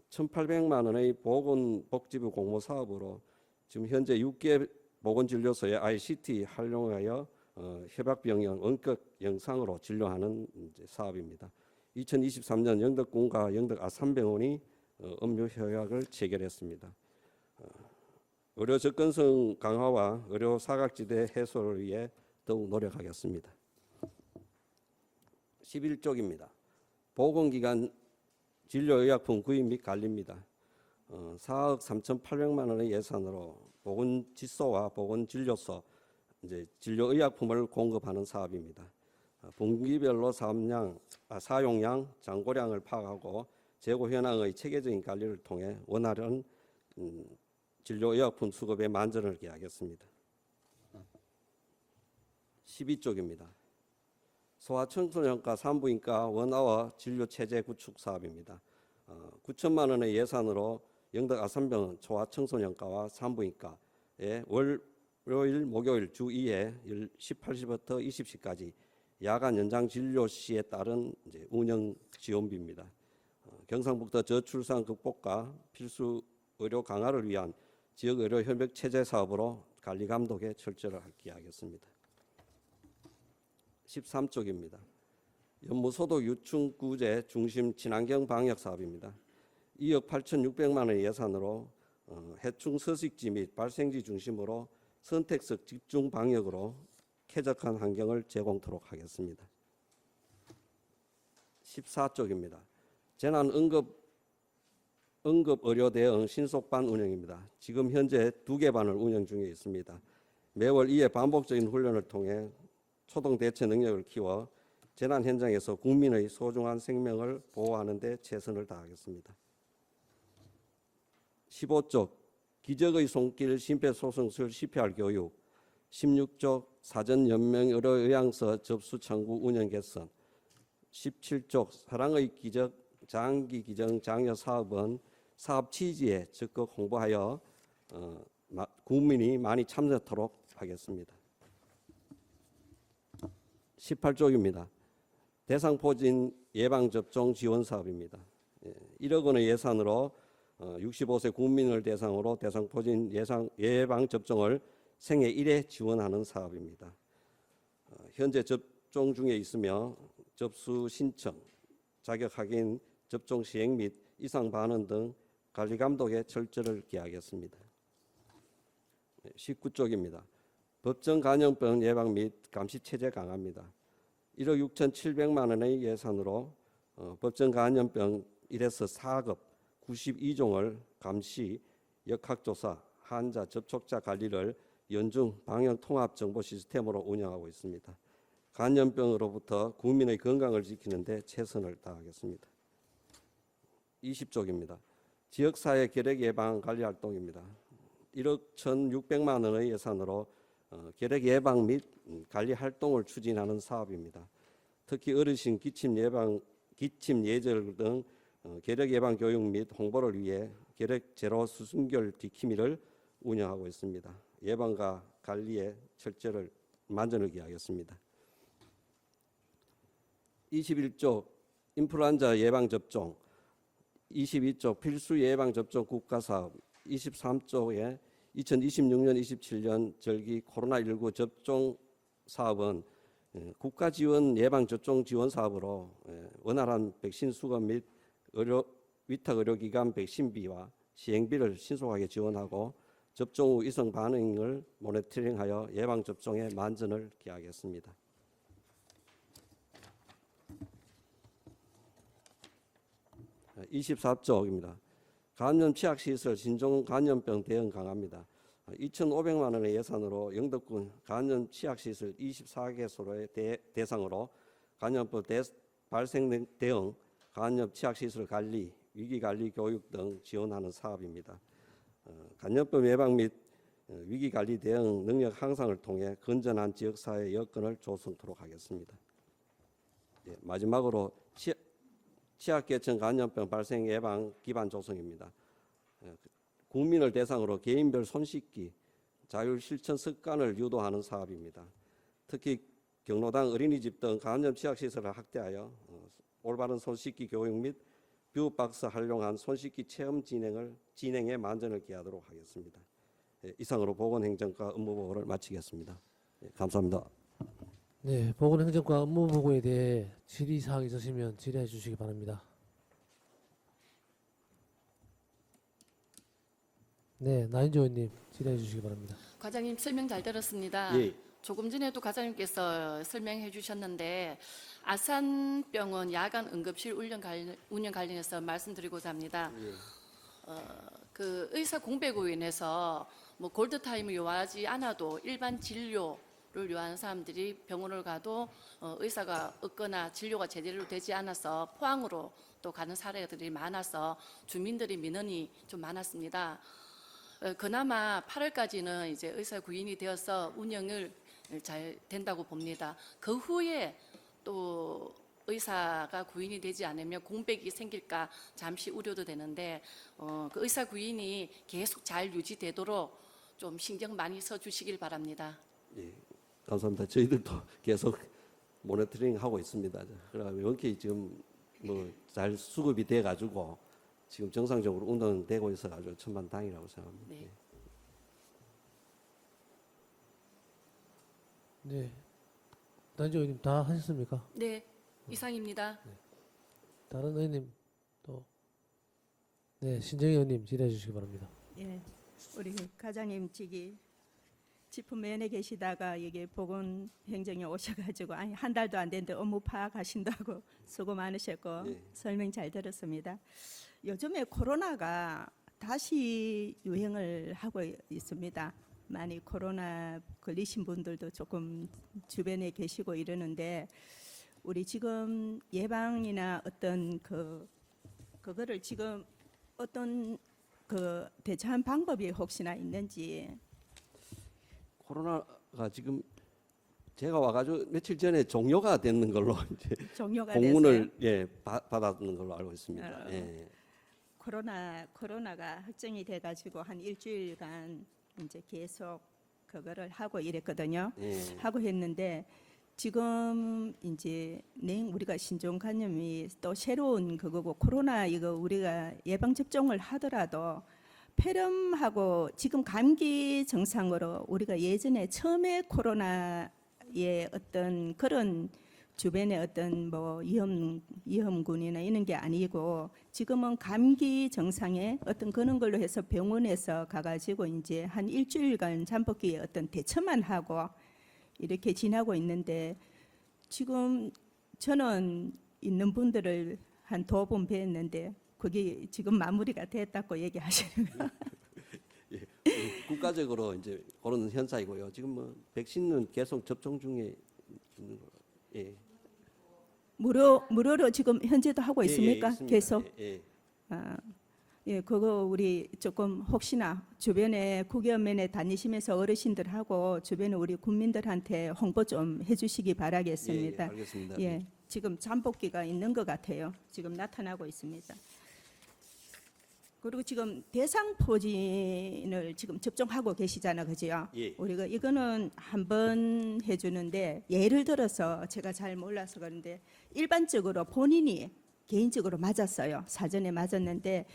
1,800만 원의 보건복지부 공모 사업으로 지금 현재 6개 보건진료소에 ICT 활용하여 협약병원 원격 영상으로 진료하는 사업입니다. 2023년 영덕군과 영덕 아산병원이 업무 협약을 체결했습니다. 의료 접근성 강화와 의료 사각지대 해소를 위해 더욱 노력하겠습니다. 11쪽입니다. 보건기관 진료의약품 구입 및 관리입니다. 4억 3,800만 원의 예산으로 보건지소와 보건진료소, 이제 진료의약품을 공급하는 사업입니다. 분기별로 사용량, 잔고량을 파악하고 재고 현황의 체계적인 관리를 통해 원활한 진료의약품 수급에 만전을 기하겠습니다. 12쪽입니다. 소아청소년과 산부인과 원아워 진료체제 구축 사업입니다. 9천만 원의 예산으로 영덕 아산병원 소아청소년과와 산부인과에 월요일, 목요일 주 2회 18시부터 20시까지 야간 연장 진료 시에 따른 이제 운영 지원비입니다. 경상북도 저출산 극복과 필수 의료 강화를 위한 지역 의료 협력 체제 사업으로 관리 감독에 철저를 기하겠습니다. 13쪽입니다. 연무소득 유충 구제 중심 친환경 방역 사업입니다. 2억 8,600만 원 예산으로 해충 서식지 및 발생지 중심으로 선택적 집중 방역으로 쾌적한 환경을 제공토록 하겠습니다. 14쪽입니다. 재난 응급 의료 대응 신속반 운영입니다. 지금 현재 2개 반을 운영 중에 있습니다. 매월 2회 반복적인 훈련을 통해 초동 대처 능력을 키워 재난 현장에서 국민의 소중한 생명을 보호하는 데 최선을 다하겠습니다. 15쪽 기적의 손길 심폐소생술 CPR 교육, 16쪽 사전 연명 의료 의향서 접수 청구 운영 개선, 17쪽 사랑의 기적 장기 기증 장려 사업은 사업 취지에 적극 홍보하여 국민이 많이 참여하도록 하겠습니다. 18쪽입니다. 대상포진 예방접종 지원 사업입니다. 1억 원의 예산으로 65세 국민을 대상으로 대상포진 예방접종을 생애 1회 지원하는 사업입니다. 현재 접종 중에 있으며 접수 신청, 자격 확인, 접종 시행 및 이상 반응 등 관리 감독에 철저를 기하겠습니다. 19쪽입니다. 법정 간염병 예방 및 감시 체제 강화입니다. 1억 6,700만 원의 예산으로 법정 간염병 1에서 4급 92종을 감시, 역학조사, 환자 접촉자 관리를 연중 방역 통합 정보 시스템으로 운영하고 있습니다. 간염병으로부터 국민의 건강을 지키는 데 최선을 다하겠습니다. 20쪽입니다. 지역사회 결핵 예방 관리 활동입니다. 1억 1,600만 원의 예산으로 결핵 예방 및 관리 활동을 추진하는 사업입니다. 특히 어르신 기침 예절 등 결핵 예방 교육 및 홍보를 위해 결핵 제로 수순결 디키미를 운영하고 있습니다. 예방과 관리에 철저를 만전을 기하겠습니다. 21쪽 인플루엔자 예방접종, 22쪽 필수 예방접종 국가사업, 23쪽에 2026년, 27년 절기 코로나19 접종 사업은 국가지원 예방접종 지원 사업으로 원활한 백신 수급 및 위탁 의료기관 백신비와 시행비를 신속하게 지원하고 접종 후 이성 반응을 모니터링하여 예방접종에 만전을 기하겠습니다. 24쪽입니다. 감염 취약시설 신종 감염병 대응 강화입니다. 2,500만 원의 예산으로 영덕군 감염 취약시설 24개소의 대상으로 감염병 발생 대응, 감염 취약시설 관리, 위기관리 교육 등 지원하는 사업입니다. 감염병 예방 및 위기관리 대응 능력 향상을 통해 건전한 지역사회 여건을 조성토록 하겠습니다. 마지막으로 취약계층 감염병 발생 예방 기반 조성입니다. 국민을 대상으로 개인별 손 씻기, 자율 실천 습관을 유도하는 사업입니다. 특히 경로당 어린이집 등 감염 취약시설을 확대하여 올바른 손 씻기 교육 및 뷰박스 활용한 손 씻기 체험 진행에 만전을 기하도록 하겠습니다. 이상으로 보건행정과 업무보고를 마치겠습니다. 감사합니다. 네, 보건행정과 업무보고에 대해 질의사항 있으시면 질의해 주시기 바랍니다. 네, 나인조 의원님 질의해 주시기 바랍니다. 과장님 설명 잘 들었습니다. 예. 조금 전에도 과장님께서 설명해 주셨는데 아산병원 야간 응급실 운영 관련해서 말씀드리고자 합니다. 그 의사 공백으로 인해서 뭐 골드타임을 요하지 않아도 일반 진료를 요하는 사람들이 병원을 가도 의사가 없거나 진료가 제대로 되지 않아서 포항으로 또 가는 사례들이 많아서 주민들의 민원이 좀 많았습니다. 그나마 8월까지는 이제 의사 구인이 되어서 운영을 잘 된다고 봅니다. 그 후에 또 의사가 구인이 되지 않으면 공백이 생길까 잠시 우려도 되는데 그 의사 구인이 계속 잘 유지되도록 좀 신경 많이 써주시길 바랍니다. 예, 감사합니다. 저희들도 계속 모니터링 하고 있습니다. 그러면 원기 지금 뭐 잘 수급이 돼 가지고 지금 정상적으로 운영되고 있어 가지고 천만다행이라고 생각합니다. 네. 네. 단지 의원님 다 하셨습니까? 네, 이상입니다. 다른 의원님 또 네, 신정희 의원님 질의해 주시기 바랍니다. 예, 우리 과장님 지품면에 계시다가 여기 보건행정에 오셔가지고 아니 한 달도 안 됐는데 업무 파악하신다고 수고 많으셨고 예. 설명 잘 들었습니다. 요즘에 코로나가 다시 유행을 하고 있습니다. 많이 코로나 걸리신 분들도 조금 주변에 계시고 이러는데 우리 지금 예방이나 어떤 그거를 지금 어떤 그 대처한 방법이 혹시나 있는지. 코로나가 지금 제가 와가지고 며칠 전에 종료가 되는 걸로 이제 종료가 공문을 됐어요. 예 받았는 걸로 알고 있습니다. 어. 예. 코로나가 확정이 돼가지고 한 일주일간 이제 계속 그거를 하고 이랬거든요. 예. 하고 했는데 지금 이제 우리가 신종간염이 또 새로운 그거고 코로나 이거 우리가 예방 접종을 하더라도 폐렴하고 지금 감기 증상으로 우리가 예전에 처음에 코로나의 어떤 그런 주변에 어떤 뭐 위험군이나 이런 게 아니고 지금은 감기 증상에 어떤 그런 걸로 해서 병원에서 가가지고 이제 한 일주일간 잠복기에 어떤 대처만 하고 이렇게 지나고 있는데 지금 저는 있는 분들을 한 2번 뵀는데 그게 지금 마무리가 됐다고 얘기하시는 거. 예. 국가적으로 이제 그런 현상이고요. 지금 뭐 백신은 계속 접종 중에 있는 거로. 예. 무료로 지금 현재도 하고 있습니까? 있습니다. 계속. 예. 아, 예, 그거 우리 조금 혹시나 주변에 국외면에 다니시면서 어르신들하고 주변에 우리 국민들한테 홍보 좀 해주시기 바라겠습니다. 예, 알겠습니다. 예, 지금 잠복기가 있는 것 같아요. 지금 나타나고 있습니다. 그리고 지금 대상포진을 지금 접종하고 계시잖아, 그죠? 예. 우리가 이거는 한 번 해주는데 예를 들어서 제가 잘 몰라서 그런데 일반적으로 본인이 개인적으로 맞았어요. 사전에 맞았는데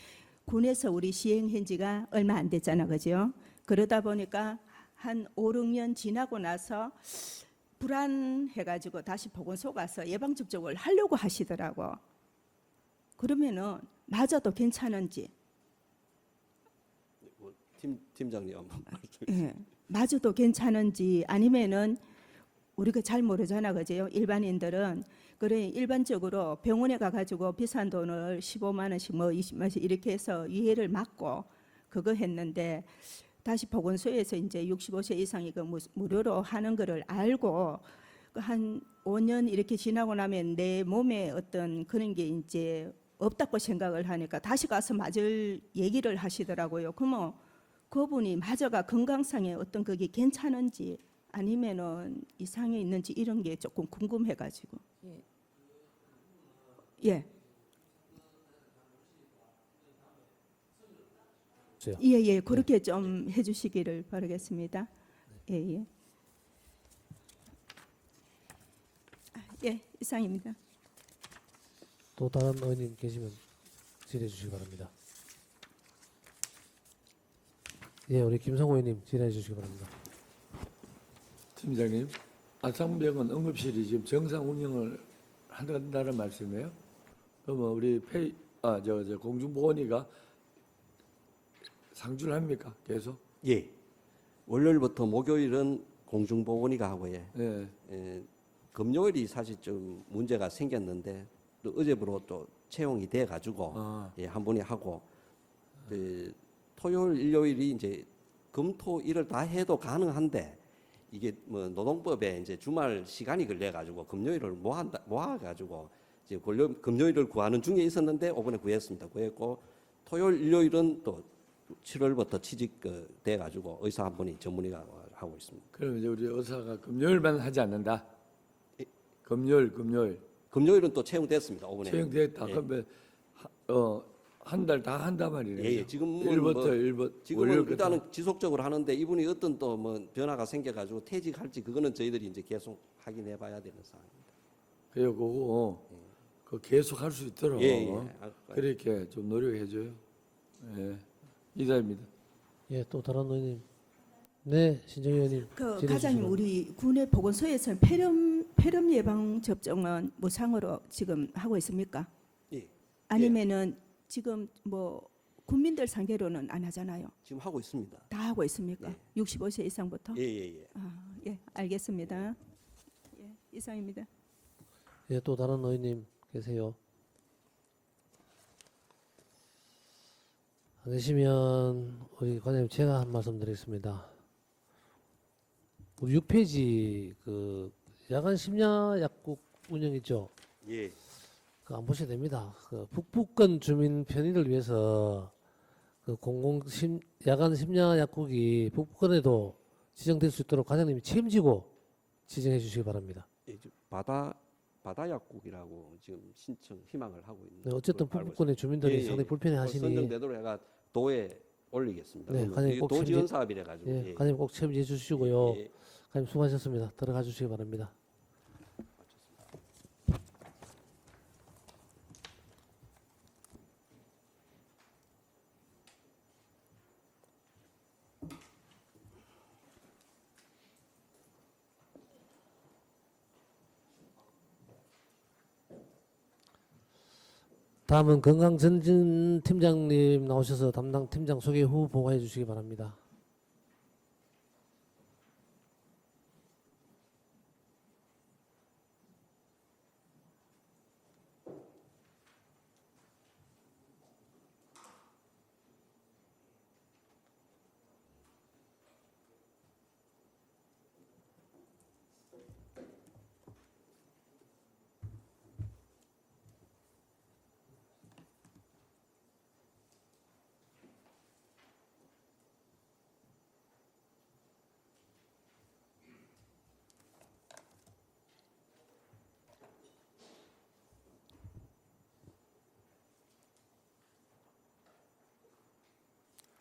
군에서 우리 시행한 지가 얼마 안 됐잖아, 그죠? 그러다 보니까 한 5, 6년 지나고 나서 불안해가지고 다시 보건소 가서 예방접종을 하려고 하시더라고. 그러면은 맞아도 괜찮은지. 팀장님 한번 말씀. 예, 맞아도 괜찮은지 아니면은 우리가 잘 모르잖아, 그죠? 일반인들은 그래 일반적으로 병원에 가가지고 비싼 돈을 15만 원씩 뭐 20만 원씩 이렇게 해서 이해를 막고 그거 했는데 다시 보건소에서 이제 65세 이상이 그 무료로 하는 거를 알고 한 5년 이렇게 지나고 나면 내 몸에 어떤 그런 게 이제 없다고 생각을 하니까 다시 가서 맞을 얘기를 하시더라고요. 그러면 그분이 맞아가 건강상에 어떤 그게 괜찮은지 아니면은 이상이 있는지 이런 게 조금 궁금해가지고. 예. 예, 그렇게 좀 해주시기를 바라겠습니다. 예. 예, 이상입니다. 또 다른 의원님 계시면 질의해 주시기 바랍니다. 예, 우리 김성호 의원님 질의해 주시기 바랍니다. 팀장님, 아산병원 응급실이 지금 정상 운영을 한다는 말씀이에요? 그러면 우리 공중보건위가 상주를 합니까? 계속? 예. 월요일부터 목요일은 공중보건의가 하고요. 예. 금요일이 사실 좀 문제가 생겼는데 또 어제부로 또 채용이 돼 가지고 아. 한 분이 하고 토요일 일요일이 이제 금토 일을 다 해도 가능한데 이게 뭐 노동법에 이제 주말 시간이 걸려 가지고 금요일을 모아 가지고 이제 금요일을 구하는 중에 있었는데 이번에 구했습니다. 구했고 토요일 일요일은 또 7월부터 취직 돼 가지고 의사 한 분이 전문의가 하고 있습니다. 그럼 이제 우리 의사가 금요일만 하지 않는다. 예. 금요일 금요일은 또 채용됐습니다. 이번에. 채용됐다. 예. 그러면 한 달 다 한단 말이네요. 예, 예. 지금은 일부터 뭐 일부 지금은 월요일부터. 일단은 지속적으로 하는데 이분이 어떤 또 뭐 변화가 생겨가지고 퇴직할지 그거는 저희들이 이제 계속 확인해봐야 되는 상황입니다. 그래요, 그거 그 계속 할 수 있도록 예, 예. 그렇게 좀 노력해줘요. 예, 이사입니다. 예, 또 다른 의원님. 네, 신정 의원님. 그 질의해 과장님 주시면. 우리 군의 보건소에서는 폐렴 예방 접종은 무상으로 지금 하고 있습니까? 예, 아니면은 지금 뭐 국민들 상대로는 안 하잖아요. 지금 하고 있습니다. 다 하고 있습니까? 예. 65세 이상부터? 예, 예, 예. 예, 알겠습니다. 예, 이상입니다. 예, 또 다른 의원님 계세요. 안 계시면 우리 과장님 제가 한 말씀 드리겠습니다. 우리 6페이지 그 야간 심야 약국 운영 있죠? 예, 그 안 보셔도 됩니다. 그 북부권 주민 편의를 위해서 그 야간 심야 약국이 북부권에도 지정될 수 있도록 과장님이 책임지고 지정해 주시기 바랍니다. 예, 바다 약국이라고 지금 신청 희망을 하고 있는. 네, 어쨌든 걸로 알고 북부권의 주민들이 예, 예. 상당히 불편해하시니 선정되도록 해가 도에 올리겠습니다. 네, 과장님 이게 꼭 도지원 책임지- 사업이래 가지고. 예, 과장님 꼭 책임져 주시고요. 예, 예. 과장님 수고하셨습니다. 들어가 주시기 바랍니다. 다음은 건강전진 팀장님 나오셔서 담당 팀장 소개 후 보고해 주시기 바랍니다.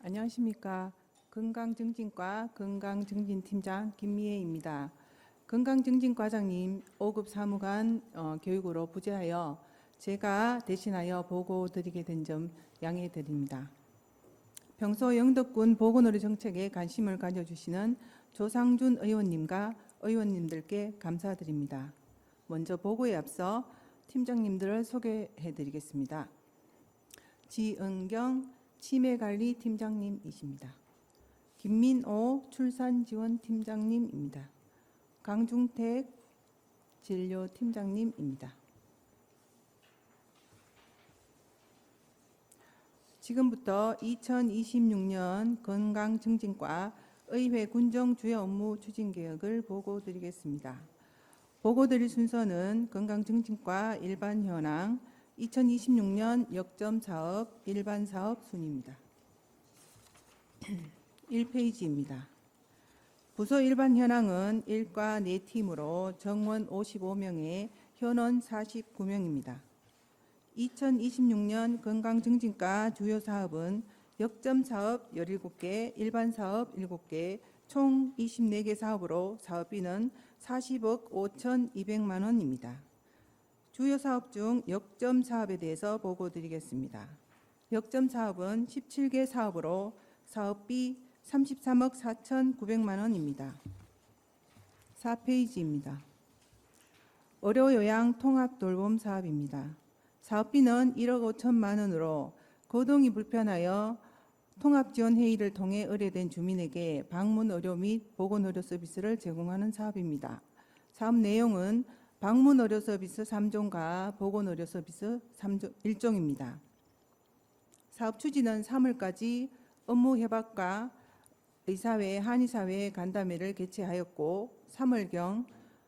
안녕하십니까. 건강증진과 건강증진팀장 김미애입니다. 건강증진과장님 5급 사무관 교육으로 부재하여 제가 대신하여 보고 드리게 된 점 양해해 드립니다. 평소 영덕군 보건의료 정책에 관심을 가져주시는 조상준 의원님과 의원님들께 감사드립니다. 먼저 보고에 앞서 팀장님들을 소개해 드리겠습니다. 지은경 치매관리 팀장님이십니다. 김민호 출산지원팀장님입니다. 강중택 진료팀장님입니다. 지금부터 2026년 건강증진과 의회 군정 주요 업무 추진 계획을 보고 드리겠습니다. 보고 드릴 순서는 건강증진과 일반 현황, 2026년 역점 사업, 일반 사업 순입니다. 1페이지입니다. 부서 일반 현황은 1과 4팀으로 정원 55명에 현원 49명입니다. 2026년 건강증진과 주요 사업은 역점 사업 17개, 일반 사업 7개, 총 24개 사업으로 사업비는 40억 5,200만 원입니다. 주요 사업 중 역점 사업에 대해서 보고 드리겠습니다. 역점 사업은 17개 사업으로 사업비 33억 4,900만 원입니다. 4페이지입니다. 의료요양 통합 돌봄 사업입니다. 사업비는 1억 5천만 원으로 거동이 불편하여 통합지원회의를 통해 의뢰된 주민에게 방문 의료 및 보건 의료 서비스를 제공하는 사업입니다. 사업 내용은 방문 의료 서비스 3종과 보건 의료 서비스 1종입니다. 사업 추진은 3월까지 업무 협약과 의사회, 한의사회 간담회를 개최하였고 3월경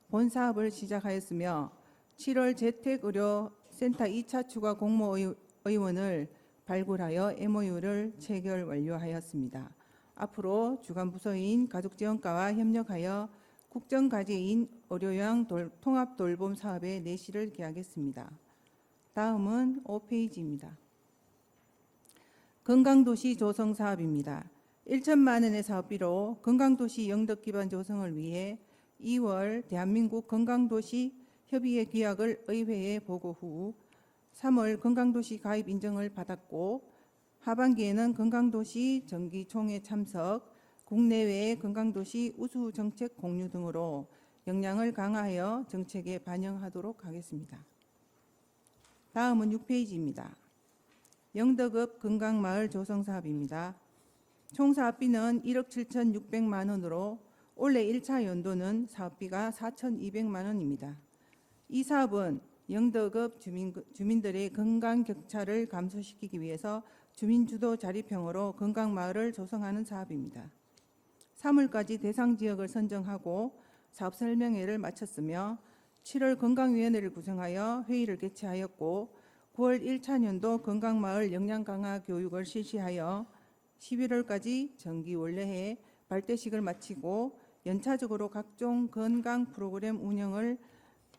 본 사업을 시작하였으며 7월 재택의료센터 2차 추가 공모의원을 발굴하여 MOU를 체결 완료하였습니다. 앞으로 주간 부서인 가족지원과와 협력하여 국정과제인 의료요양 통합 돌봄 사업의 내실을 기하겠습니다. 다음은 5페이지입니다. 건강도시 조성 사업입니다. 1천만 원의 사업비로 건강도시 영덕 기반 조성을 위해 2월 대한민국 건강도시 협의회 규약을 의회에 보고 후 3월 건강도시 가입 인정을 받았고 하반기에는 건강도시 정기총회 참석, 국내외의 건강도시 우수 정책 공유 등으로 역량을 강화하여 정책에 반영하도록 하겠습니다. 다음은 6페이지입니다. 영덕읍 건강마을 조성 사업입니다. 총 사업비는 1억 7,600만 원으로 올해 1차 연도는 사업비가 4,200만 원입니다. 이 사업은 영덕읍 주민들의 건강 격차를 감소시키기 위해서 주민주도 자립형으로 건강마을을 조성하는 사업입니다. 3월까지 대상 지역을 선정하고 사업 설명회를 마쳤으며 7월 건강위원회를 구성하여 회의를 개최하였고 9월 1차 연도 건강마을 역량 강화 교육을 실시하여 11월까지 정기 원래회 발대식을 마치고 연차적으로 각종 건강 프로그램 운영을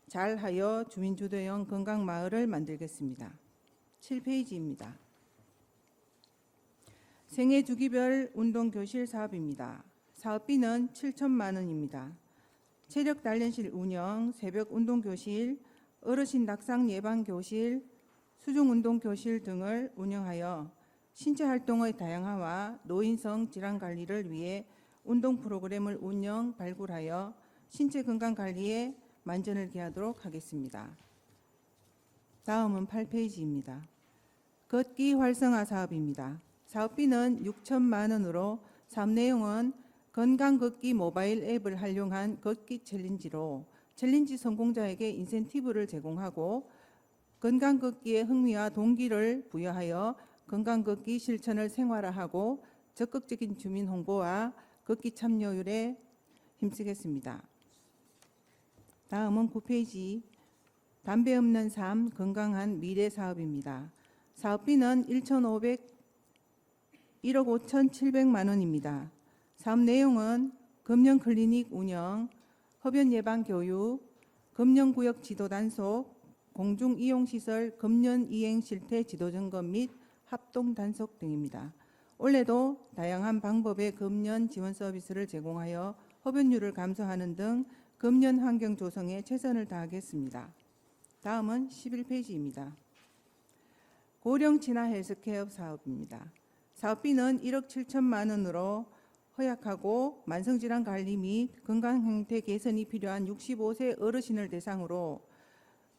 잘하여 주민주도형 건강마을을 만들겠습니다. 7페이지입니다. 생애주기별 운동교실 사업입니다. 사업비는 7천만 원입니다. 체력단련실 운영, 새벽 운동교실, 어르신 낙상 예방교실, 수중운동교실 등을 운영하여 신체활동의 다양화와 노인성 질환관리를 위해 운동 프로그램을 운영, 발굴하여 신체건강관리에 만전을 기하도록 하겠습니다. 다음은 8페이지입니다. 걷기 활성화 사업입니다. 사업비는 6천만 원으로 사업 내용은 건강걷기 모바일 앱을 활용한 걷기 챌린지로 챌린지 성공자에게 인센티브를 제공하고 건강걷기의 흥미와 동기를 부여하여 건강걷기 실천을 생활화하고 적극적인 주민 홍보와 걷기 참여율에 힘쓰겠습니다. 다음은 9페이지 담배 없는 삶 건강한 미래 사업입니다. 사업비는 1억 5,700만 원입니다. 사업 내용은 금연 클리닉 운영, 흡연 예방 교육, 금연구역 지도 단속, 공중 이용시설 금연 이행 실태 지도 점검 및 합동 단속 등입니다. 올해도 다양한 방법의 금연 지원 서비스를 제공하여 흡연율을 감소하는 등 금연 환경 조성에 최선을 다하겠습니다. 다음은 11페이지입니다. 고령 친화 헬스케어 사업입니다. 사업비는 1억 7천만 원으로 허약하고 만성질환 관리 및 건강 행태 개선이 필요한 65세 어르신을 대상으로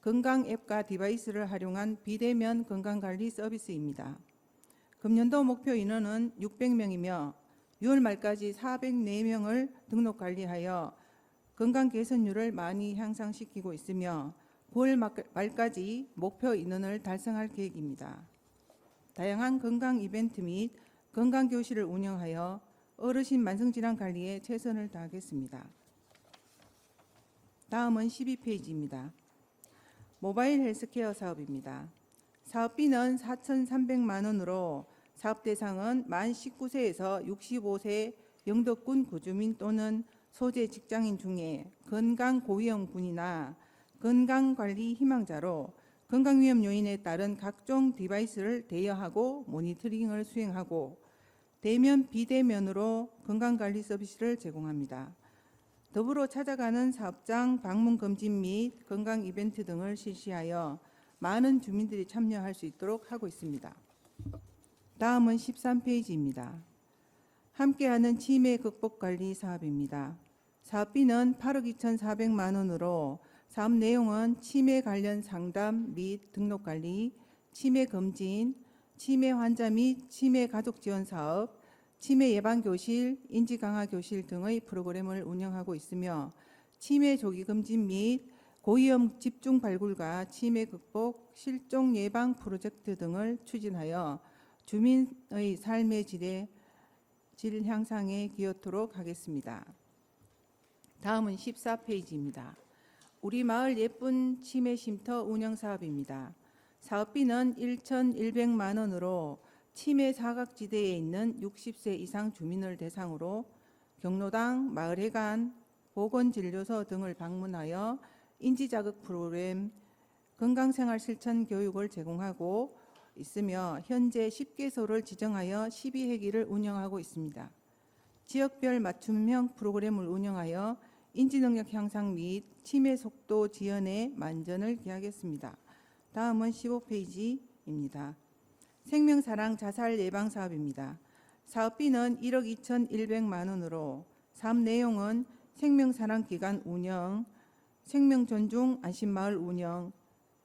건강 앱과 디바이스를 활용한 비대면 건강관리 서비스입니다. 금년도 목표 인원은 600명이며 6월 말까지 404명을 등록 관리하여 건강 개선율을 많이 향상시키고 있으며 9월 말까지 목표 인원을 달성할 계획입니다. 다양한 건강 이벤트 및 건강 교실을 운영하여 어르신 만성질환 관리에 최선을 다하겠습니다. 다음은 12페이지입니다. 모바일 헬스케어 사업입니다. 사업비는 4,300만 원으로 사업 대상은 만 19세에서 65세 영덕군 구주민 또는 소재 직장인 중에 건강 고위험군이나 건강관리 희망자로 건강위험 요인에 따른 각종 디바이스를 대여하고 모니터링을 수행하고 대면 비대면으로 건강관리 서비스를 제공합니다. 더불어 찾아가는 사업장 방문 검진 및 건강 이벤트 등을 실시하여 많은 주민들이 참여할 수 있도록 하고 있습니다. 다음은 13페이지입니다. 함께하는 치매 극복 관리 사업입니다. 사업비는 8억 2,400만 원으로 사업 내용은 치매 관련 상담 및 등록 관리, 치매 검진, 치매 환자 및 치매 가족 지원 사업, 치매 예방 교실, 인지 강화 교실 등의 프로그램을 운영하고 있으며 치매 조기 검진 및 고위험 집중 발굴과 치매 극복, 실종 예방 프로젝트 등을 추진하여 주민의 삶의 질 향상에 기여토록 하겠습니다. 다음은 14페이지입니다. 우리 마을 예쁜 치매 쉼터 운영 사업입니다. 사업비는 1,100만 원으로 치매 사각지대에 있는 60세 이상 주민을 대상으로 경로당, 마을회관, 보건진료소 등을 방문하여 인지자극 프로그램, 건강생활 실천 교육을 제공하고 있으며 현재 10개소를 지정하여 12회기를 운영하고 있습니다. 지역별 맞춤형 프로그램을 운영하여 인지능력 향상 및 치매 속도 지연에 만전을 기하겠습니다. 다음은 15페이지입니다. 생명사랑 자살 예방 사업입니다. 사업비는 1억 2,100만 원으로 사업 내용은 생명사랑 기관 운영, 생명존중 안심마을 운영,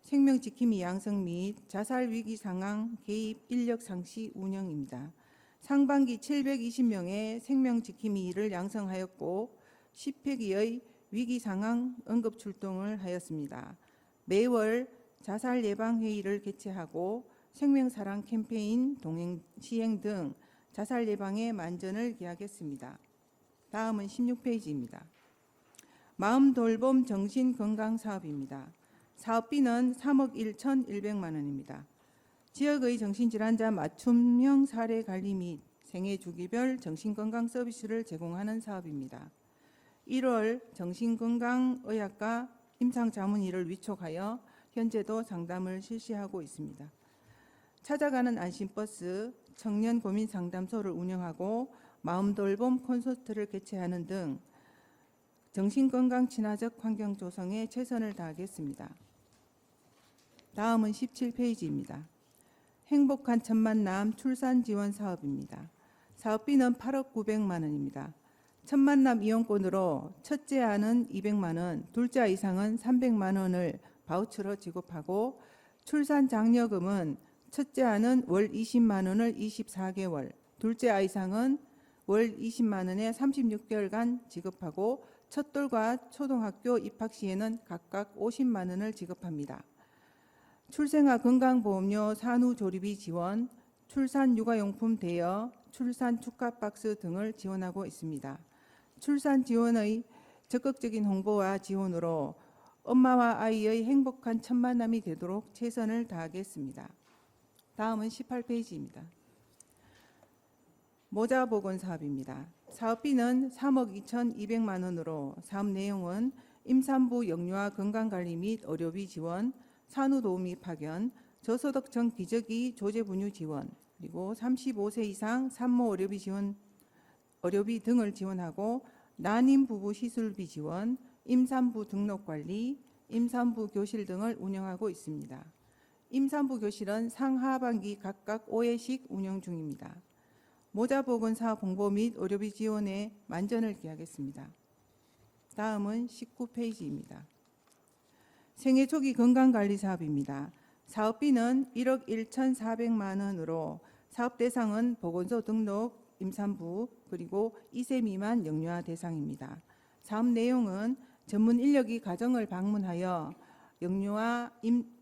생명지킴이 양성 및 자살 위기 상황 개입 인력 상시 운영입니다. 상반기 720명의 생명지킴이를 양성하였고 10회기의 위기 상황 응급 출동을 하였습니다. 매월 자살 예방 회의를 개최하고 생명사랑 캠페인 동행 시행 등 자살 예방에 만전을 기하겠습니다. 다음은 16페이지입니다. 마음 돌봄 정신 건강 사업입니다. 사업비는 3억 1,100만 원입니다. 지역의 정신질환자 맞춤형 사례 관리 및 생애 주기별 정신건강 서비스를 제공하는 사업입니다. 1월 정신건강의학과 임상자문의를 위촉하여 현재도 상담을 실시하고 있습니다. 찾아가는 안심버스, 청년 고민 상담소를 운영하고 마음돌봄 콘서트를 개최하는 등 정신건강 친화적 환경 조성에 최선을 다하겠습니다. 다음은 17페이지입니다. 행복한 첫 만남 출산 지원 사업입니다. 사업비는 8억 900만 원입니다. 첫 만남 이용권으로 첫째 아는 200만 원, 둘째 아 이상은 300만 원을 바우처로 지급하고 출산 장려금은 첫째 아는 월 20만 원을 24개월, 둘째 아 이상은 월 20만 원에 36개월간 지급하고 첫돌과 초등학교 입학 시에는 각각 50만 원을 지급합니다. 출생아 건강보험료 산후조리비 지원, 출산 육아용품 대여, 출산 축하 박스 등을 지원하고 있습니다. 출산 지원의 적극적인 홍보와 지원으로 엄마와 아이의 행복한 첫 만남이 되도록 최선을 다하겠습니다. 다음은 18페이지입니다. 모자보건 사업입니다. 사업비는 3억 2,200만 원으로 사업 내용은 임산부 영유아 건강관리 및 의료비 지원, 산후도우미 파견, 저소득층 기저귀 조제분유 지원, 그리고 35세 이상 산모 의료비 등을 지원하고 난임 부부 시술비 지원, 임산부 등록 관리, 임산부 교실 등을 운영하고 있습니다. 임산부 교실은 상하반기 각각 5회씩 운영 중입니다. 모자보건 사업 홍보 및 의료비 지원에 만전을 기하겠습니다. 다음은 19페이지입니다. 생애 초기 건강관리 사업입니다. 사업비는 1억 1,400만 원으로 사업 대상은 보건소 등록 임산부 그리고 2세 미만 영유아 대상입니다. 사업 내용은 전문 인력이 가정을 방문하여 영유아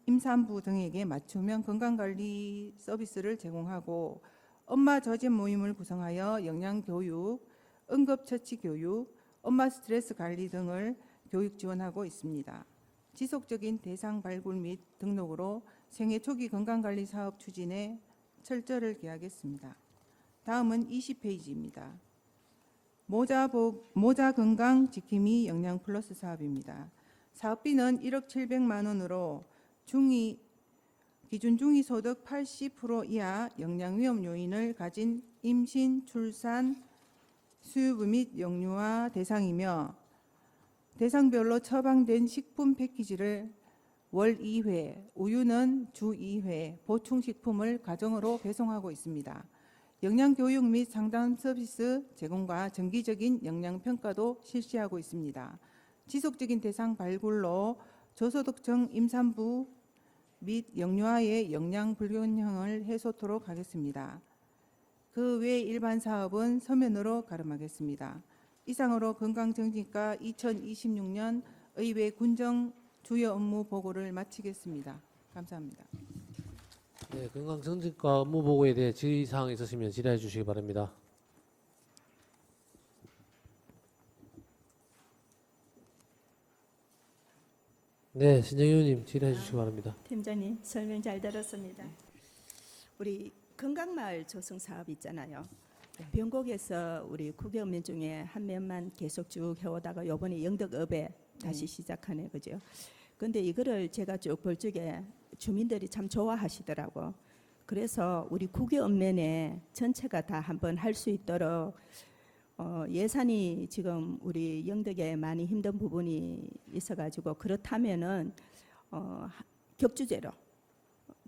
임산부 등에게 맞춤형 건강관리 서비스를 제공하고 엄마 저집 모임을 구성하여 영양교육, 응급처치교육, 엄마 스트레스 관리 등을 교육 지원하고 있습니다. 지속적인 대상 발굴 및 등록으로 생애 초기 건강관리 사업 추진에 철저를 기하겠습니다. 다음은 20페이지입니다. 모자 건강 지킴이 영양 플러스 사업입니다. 사업비는 1억 700만 원으로 기준 중위 소득 80% 이하 영양 위험 요인을 가진 임신, 출산, 수유부 및 영유아 대상이며 대상별로 처방된 식품 패키지를 월 2회, 우유는 주 2회, 보충식품을 가정으로 배송하고 있습니다. 영양교육 및 상담 서비스 제공과 정기적인 영양평가도 실시하고 있습니다. 지속적인 대상 발굴로 저소득층 임산부 및 영유아의 영양 불균형을 해소토록 하겠습니다. 그 외 일반 사업은 서면으로 가름하겠습니다. 이상으로 건강정진과 2026년 의회 군정 주요 업무 보고를 마치겠습니다. 감사합니다. 네, 건강정진과 업무 보고에 대해 질의사항 있으시면 질의해 주시기 바랍니다. 네, 신정희 의원님 질의해 주시기 바랍니다. 팀장님 설명 잘 들었습니다. 우리 건강마을 조성 사업 있잖아요. 병곡에서 우리 국외업민 중에 한 명만 계속 쭉 해오다가 요번에 영덕읍에 다시 시작하네, 그죠? 근데 이거를 제가 쭉 볼 적에 주민들이 참 좋아하시더라고. 그래서 우리 국외업면에 전체가 다 한번 할 수 있도록 예산이 지금 우리 영덕에 많이 힘든 부분이 있어가지고 그렇다면은 격주제로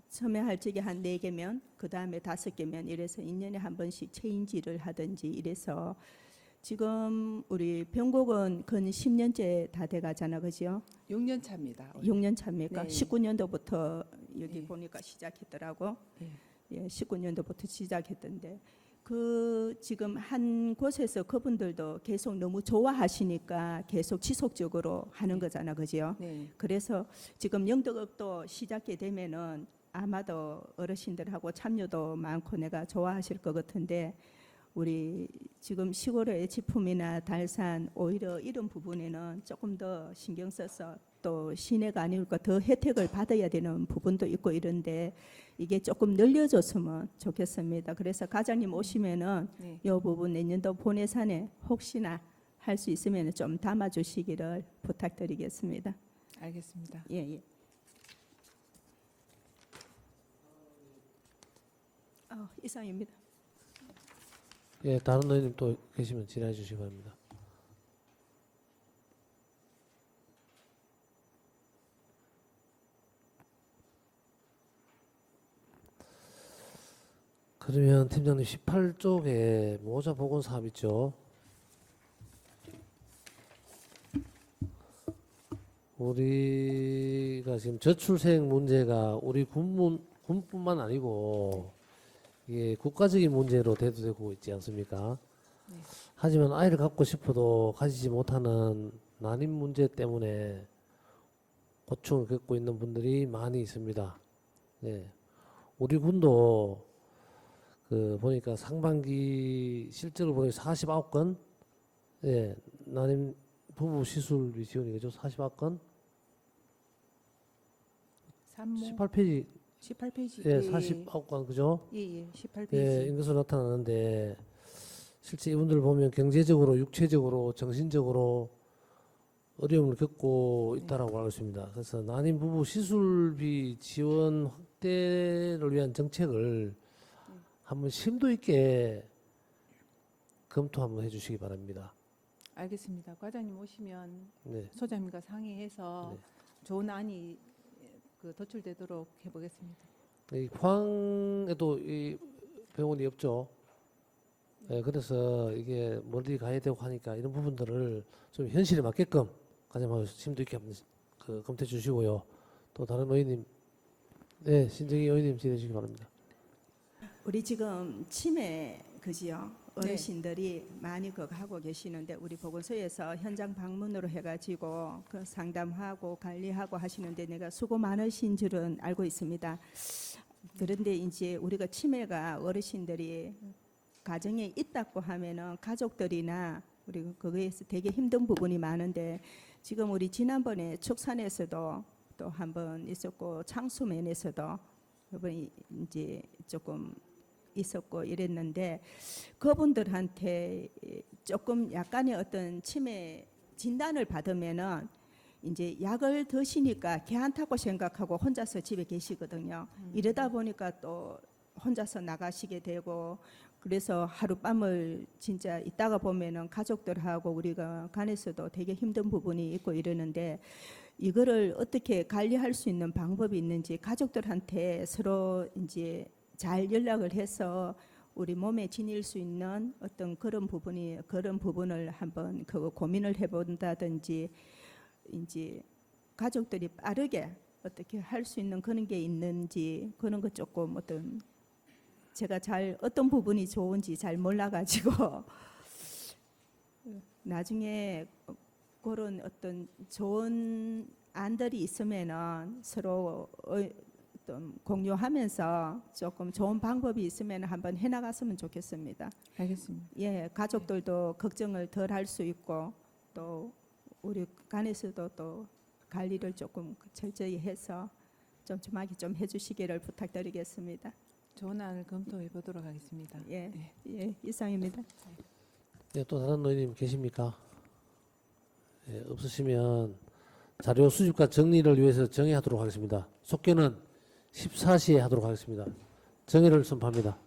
처음에 할 적에 한 4개면 그 다음에 5개면 이래서 2년에 한 번씩 체인지를 하든지 이래서 지금 우리 병곡은 근 10년째 다 돼가잖아, 그죠? 6년 차입니다. 6년 차입니까? 네. 19년도부터 여기 네. 보니까 시작했더라고. 네. 예, 19년도부터 시작했던데 그 지금 한 곳에서 그분들도 계속 너무 좋아하시니까 계속 지속적으로 하는 거잖아, 그죠? 네. 그래서 지금 영덕읍도 시작이 되면은 아마도 어르신들하고 참여도 많고 내가 좋아하실 것 같은데 우리 지금 시골의 애치품이나 달산 오히려 이런 부분에는 조금 더 신경 써서 또 시내가 아니니까 더 혜택을 받아야 되는 부분도 있고 이런데 이게 조금 늘려줬으면 좋겠습니다. 그래서 과장님 오시면은 네. 이 부분 내년도 본예산에 혹시나 할 수 있으면 좀 담아주시기를 부탁드리겠습니다. 알겠습니다. 예, 예. 이상입니다. 예, 다른 의원님 또 계시면 질의해 주시기 바랍니다. 그러면 팀장님 18쪽에 모자 복원 사업 있죠? 우리가 지금 저출생 문제가 우리 군뿐만 아니고 이게 국가적인 문제로 대두되고 있지 않습니까? 하지만 아이를 갖고 싶어도 가지지 못하는 난임 문제 때문에 고충을 겪고 있는 분들이 많이 있습니다. 네. 우리 군도 그 보니까 상반기 실제로 보니까 49건, 예, 난임 부부 시술비 지원이 그죠? 49건, 18페이지, 18페이지. 예, 49건 그죠? 예, 18페이지. 예, 인것으로 나타나는데 실제 이분들 보면 경제적으로, 육체적으로, 정신적으로 어려움을 겪고 있다라고 알고 있습니다. 그래서 난임 부부 시술비 지원 확대를 위한 정책을 한번 심도 있게 검토 한번 해주시기 바랍니다. 알겠습니다. 과장님 오시면 네. 소장님과 상의해서 네. 좋은 안이 도출되도록 해보겠습니다. 이 포항에도 이 병원이 없죠. 네, 그래서 이게 멀리 가야 되고 하니까 이런 부분들을 좀 현실에 맞게끔 가장 심도 있게 한번 검토해 주시고요. 또 다른 의원님, 네, 신정희 의원님 질의해 주시기 바랍니다. 우리 지금 치매 그지요? 어르신들이 많이 그거 하고 계시는데 우리 보건소에서 현장 방문으로 해가지고 그 상담하고 관리하고 하시는데 내가 수고 많으신 줄은 알고 있습니다. 그런데 이제 우리가 치매가 어르신들이 가정에 있다고 하면은 가족들이나 우리 그거에서 되게 힘든 부분이 많은데 지금 우리 지난번에 축산에서도 또 한 번 있었고 창수면에서도 이번에 이제 조금 있었고 이랬는데 그분들한테 조금 약간의 어떤 치매 진단을 받으면은 이제 약을 드시니까 괜찮다고 생각하고 혼자서 집에 계시거든요. 이러다 보니까 또 혼자서 나가시게 되고 그래서 하룻밤을 진짜 있다가 보면은 가족들하고 우리가 간에서도 되게 힘든 부분이 있고 이러는데 이거를 어떻게 관리할 수 있는 방법이 있는지 가족들한테 서로 이제 잘 연락을 해서 우리 몸에 지닐 수 있는 어떤 그런 부분을 한번 고민을 해본다든지 이제 가족들이 빠르게 어떻게 할 수 있는 그런 게 있는지 그런 거 조금 어떤 제가 잘 어떤 부분이 좋은지 잘 몰라가지고 나중에 그런 어떤 좋은 안들이 있으면은 서로 어떤 공유하면서 조금 좋은 방법이 있으면 한번 해나갔으면 좋겠습니다. 알겠습니다. 예, 가족들도 걱정을 덜 할 수 있고 또 우리 간에서도 또 관리를 조금 철저히 해서 촘촘하게 좀 해주시기를 부탁드리겠습니다. 좋은 안을 검토해 보도록 하겠습니다. 예, 네. 예, 이상입니다. 네, 또 다른 의원님 계십니까? 예, 없으시면 자료 수집과 정리를 위해서 정회하도록 하겠습니다. 속개는 14시에 하도록 하겠습니다. 정회를 선포합니다.